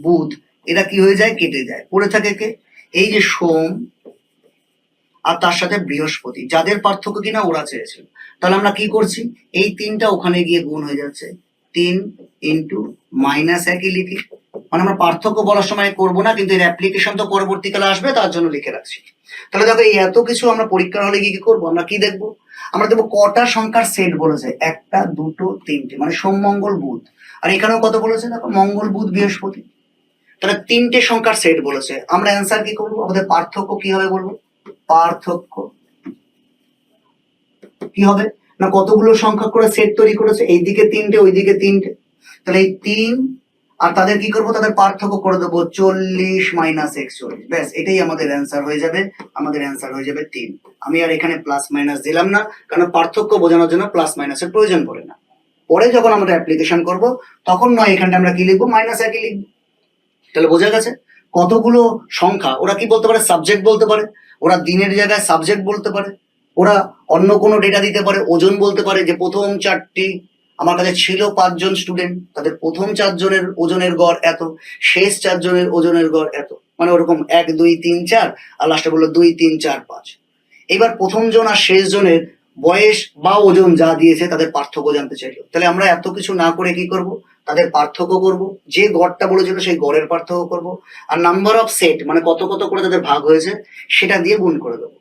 বুধ এরা কি হয়ে যায়? কেটে যায়। পড়ে থাকে কে? এই যে সোম আর তার সাথে বৃহস্পতি, যাদের পার্থক্য কিনা ওরা চেয়েছিল। তাহলে আমরা কি করছি? এই 3টা ওখানে গিয়ে গুণ হয়ে যাচ্ছে, 3 ইন্টু -1 লিখি। মানে আমরা পার্থক্য বলার সময় করবো না, কিন্তু এর অ্যাপ্লিকেশন তো পরবর্তীকালে আসবে, তার জন্য লিখে রাখছি। তাহলে দেখো এই এত কিছু আমরা পরীক্ষার হলে গিয়ে কি করবো? আমরা কি দেখবো? আমরা দেখবো কটা সংখ্যার সেট বলেছে, 1টা 2টো 3টে, মানে সোম মঙ্গল বুধ। আর এখানেও কত বলেছে? দেখো মঙ্গল বুধ বৃহস্পতি। তাহলে 3টে সংখ্যার সেট বলেছে। আমরা অ্যান্সার কি করবো? আমাদের পার্থক্য কি হবে বলবো? পার্থক্য কি হবে না, কতগুলো সংখ্যা করে সেট তৈরি করেছে, এইদিকে 3টে ওইদিকে 3টে। তাহলে এই 3 আর তাদের কি করবো? তাদের পার্থক্য করে দেবো 40 - 41। ব্যাস, এটাই আমাদের অ্যান্সার হয়ে যাবে। আমাদের অ্যান্সার হয়ে যাবে 3। আমি আর এখানে প্লাস মাইনাস দিলাম না, কারণ পার্থক্য বোঝানোর জন্য প্লাস মাইনাসের প্রয়োজন পড়ে না। পরে যখন আমরা অ্যাপ্লিকেশন করব তখন নয় এখানটা আমরা কি লিখবো? -1 লিখবো। তাহলে বোঝা গেছে কতগুলো সংখ্যা ওরা কি বলতে পারে? সাবজেক্ট বলতে পারে, ওরা দিনের জায়গায় সাবজেক্ট বলতে পারে, ওরা অন্য কোনো ডেটা দিতে পারে, ওজন বলতে পারে যে প্রথম 4টি আমার কাছে ছিল 5 জন স্টুডেন্ট, তাদের প্রথম 4 জনের ওজনের গড় এত, শেষ 4 জনের ওজনের গড় এত, মানে ওরকম 1 2 3 4 আর লাস্টে বললো 2 3 4 5। এবার প্রথম জন আর শেষ জনের বয়স বা ওজন যা দিয়েছে তাদের পার্থক্য জানতে চাইলো। তাহলে আমরা এত কিছু না করে কি করব? তাদের পার্থক্য করব, যে গড়টা বলেছিল সেই গড়ের পার্থক্য করব, আর নাম্বার অফ সেট মানে কত কত করে তাদের ভাগ হয়েছে সেটা দিয়ে গুণ করে দেবো।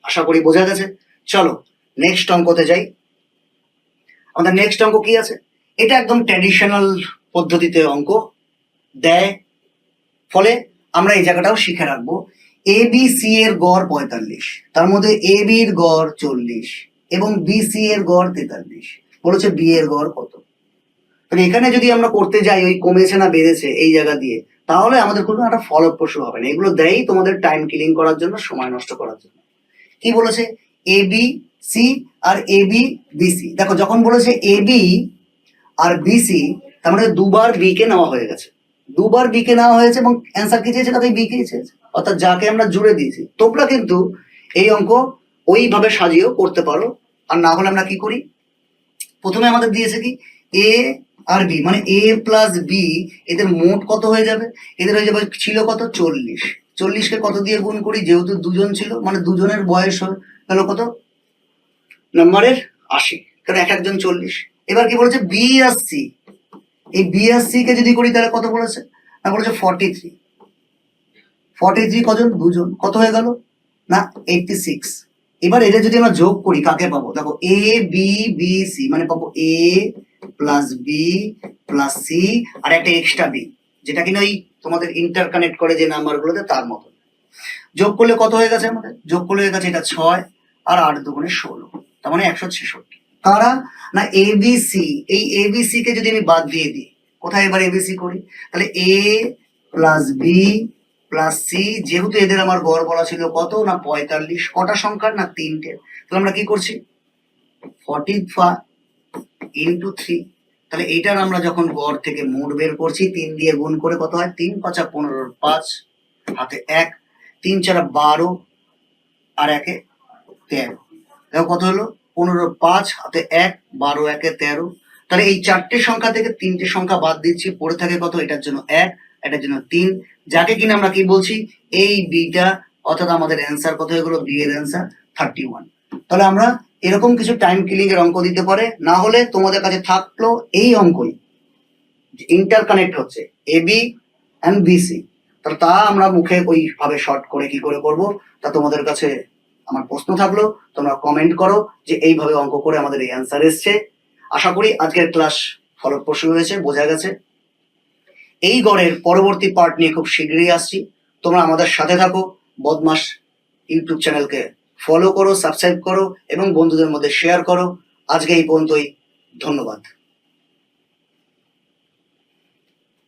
আশা করি বোঝা গেছে। চলো নেক্সট অঙ্কতে যাই। আমাদের নেক্সট অঙ্ক কি আছে? এটা একদম ট্র্যাডিশনাল পদ্ধতিতে অঙ্ক দেয়, ফলে আমরা এই জায়গাটাও শিখে রাখবো। এ বি সি এর গড় 45, তার মধ্যে এ বির গড় 40 এবং বি সি এর গড় 43। বলেছে বি এর গড় কত? তাহলে এখানে যদি আমরা করতে যাই ওই কমেছে না বেড়েছে এই জায়গা দিয়ে, তাহলে আমাদের কোনো একটা ফলপ্রসূ হবে না। এগুলো দেয়ই তোমাদের টাইম কিলিং করার জন্য, সময় নষ্ট করার জন্য। কি বলেছে? A B C R A B B C. দেখো যখন বলেছে A B R B C, তার মানে দুবার বি কে নেওয়া হয়ে গেছে, দুবার বি কে নেওয়া হয়েছে এবং অ্যান্সার কি চেয়েছে? তাকে বি কে চেয়েছে, অর্থাৎ যাকে আমরা জুড়ে দিয়েছি। তোমরা কিন্তু এই অঙ্ক ওইভাবে সাজিয়েও করতে পারো। আর না হলে আমরা কি করি? প্রথমে আমাদের দিয়েছে কি এ আর বি, মানে এ প্লাস বি, এদের মোট কত হয়ে যাবে? এদের হয়ে যাবে, ছিল কত? 40। 40কে কত দিয়ে গুণ করি? যেহেতু দুজন ছিল মানে দুজনের বয়স হলো কত নাম্বারের? 80, কারণ এক একজন 40। এবার কি বলেছে? বি আর সি, এই বি আর সি কে যদি করি তাহলে কত বলেছে? না বলেছে 43। 43 কজন? দুজন। কত হয়ে গেল না 86। এবার এটা যদি আমরা যোগ করি কাকে পাবো? দেখো এ বি বি সি, মানে পাবো এ প্লাস বি প্লাস সি আর একটা এক্সট্রা বি, যেটা কিনা ওই তোমাদের ইন্টারকানেক্ট করে যে নাম্বারগুলোতে তার মতো। যোগ করলে কত হয়ে গেছে? আমাদের যোগ করলে হয়ে গেছে এটা 6 আর 8 দুগুণে 16, তার মানে 166। কারা? না এ বি সি। এই এ বি সি কে যদি আমি বাদ দিয়ে দিই, কোথায় এবার এ বি সি করি, তাহলে এ প্লাস বি প্লাস সি, যেহেতু এদের আমার গড় বলা ছিল কত না 45, কটা সংখ্যার? না 3টে। তাহলে আমরা কি করছি? 45 ইন্টু 3। তাহলে এইটার আমরা যখন গড় থেকে মোট বের করছি 3 দিয়ে গুণ করে কত হয়? 3 5 15, 5 হাতে 1, 3 4 12 আর 1 13। দেখো কত হলো? 15 5 হাতে 1 12 1 13। তাহলে এই 4টে সংখ্যা থেকে 3টে সংখ্যা বাদ দিচ্ছি, পড়ে থাকে কত? এটার জন্য 1, এটার জন্য 3, যাকে কিনা আমরা কি বলছি? এই বিটা, অর্থাৎ আমাদের অ্যান্সার কত হয়ে গেল? বি এর অ্যান্সার 31। তাহলে আমরা এরকম কিছু টাইম কিলিং এর অঙ্ক দিতে পারে, না হলে তোমাদের কাছে থাকলো এই অঙ্কই, ইন্টারকানেক্ট হচ্ছে A B and B C. তাহলে তা আমরা মুখে ওইভাবে শর্ট করে কি করে করব, তা তোমাদের কাছে আমার প্রশ্ন থাকলো, তোমরা কমেন্ট করো যে এইভাবে অঙ্ক করে আমাদের এই অ্যান্সার এসছে। আশা করি আজকের ক্লাস ফলপ্রসূ হয়েছে, বোঝা গেছে। এই গড়ের পরবর্তী পার্ট নিয়ে খুব শীঘ্রই আসছি, তোমরা আমাদের সাথে থাকো। বদমাস ইউটিউব চ্যানেলকে ফলো করো, সাবস্ক্রাইব করো এবং বন্ধুদের মধ্যে শেয়ার করো। আজকে এই পর্যন্তই। ধন্যবাদ।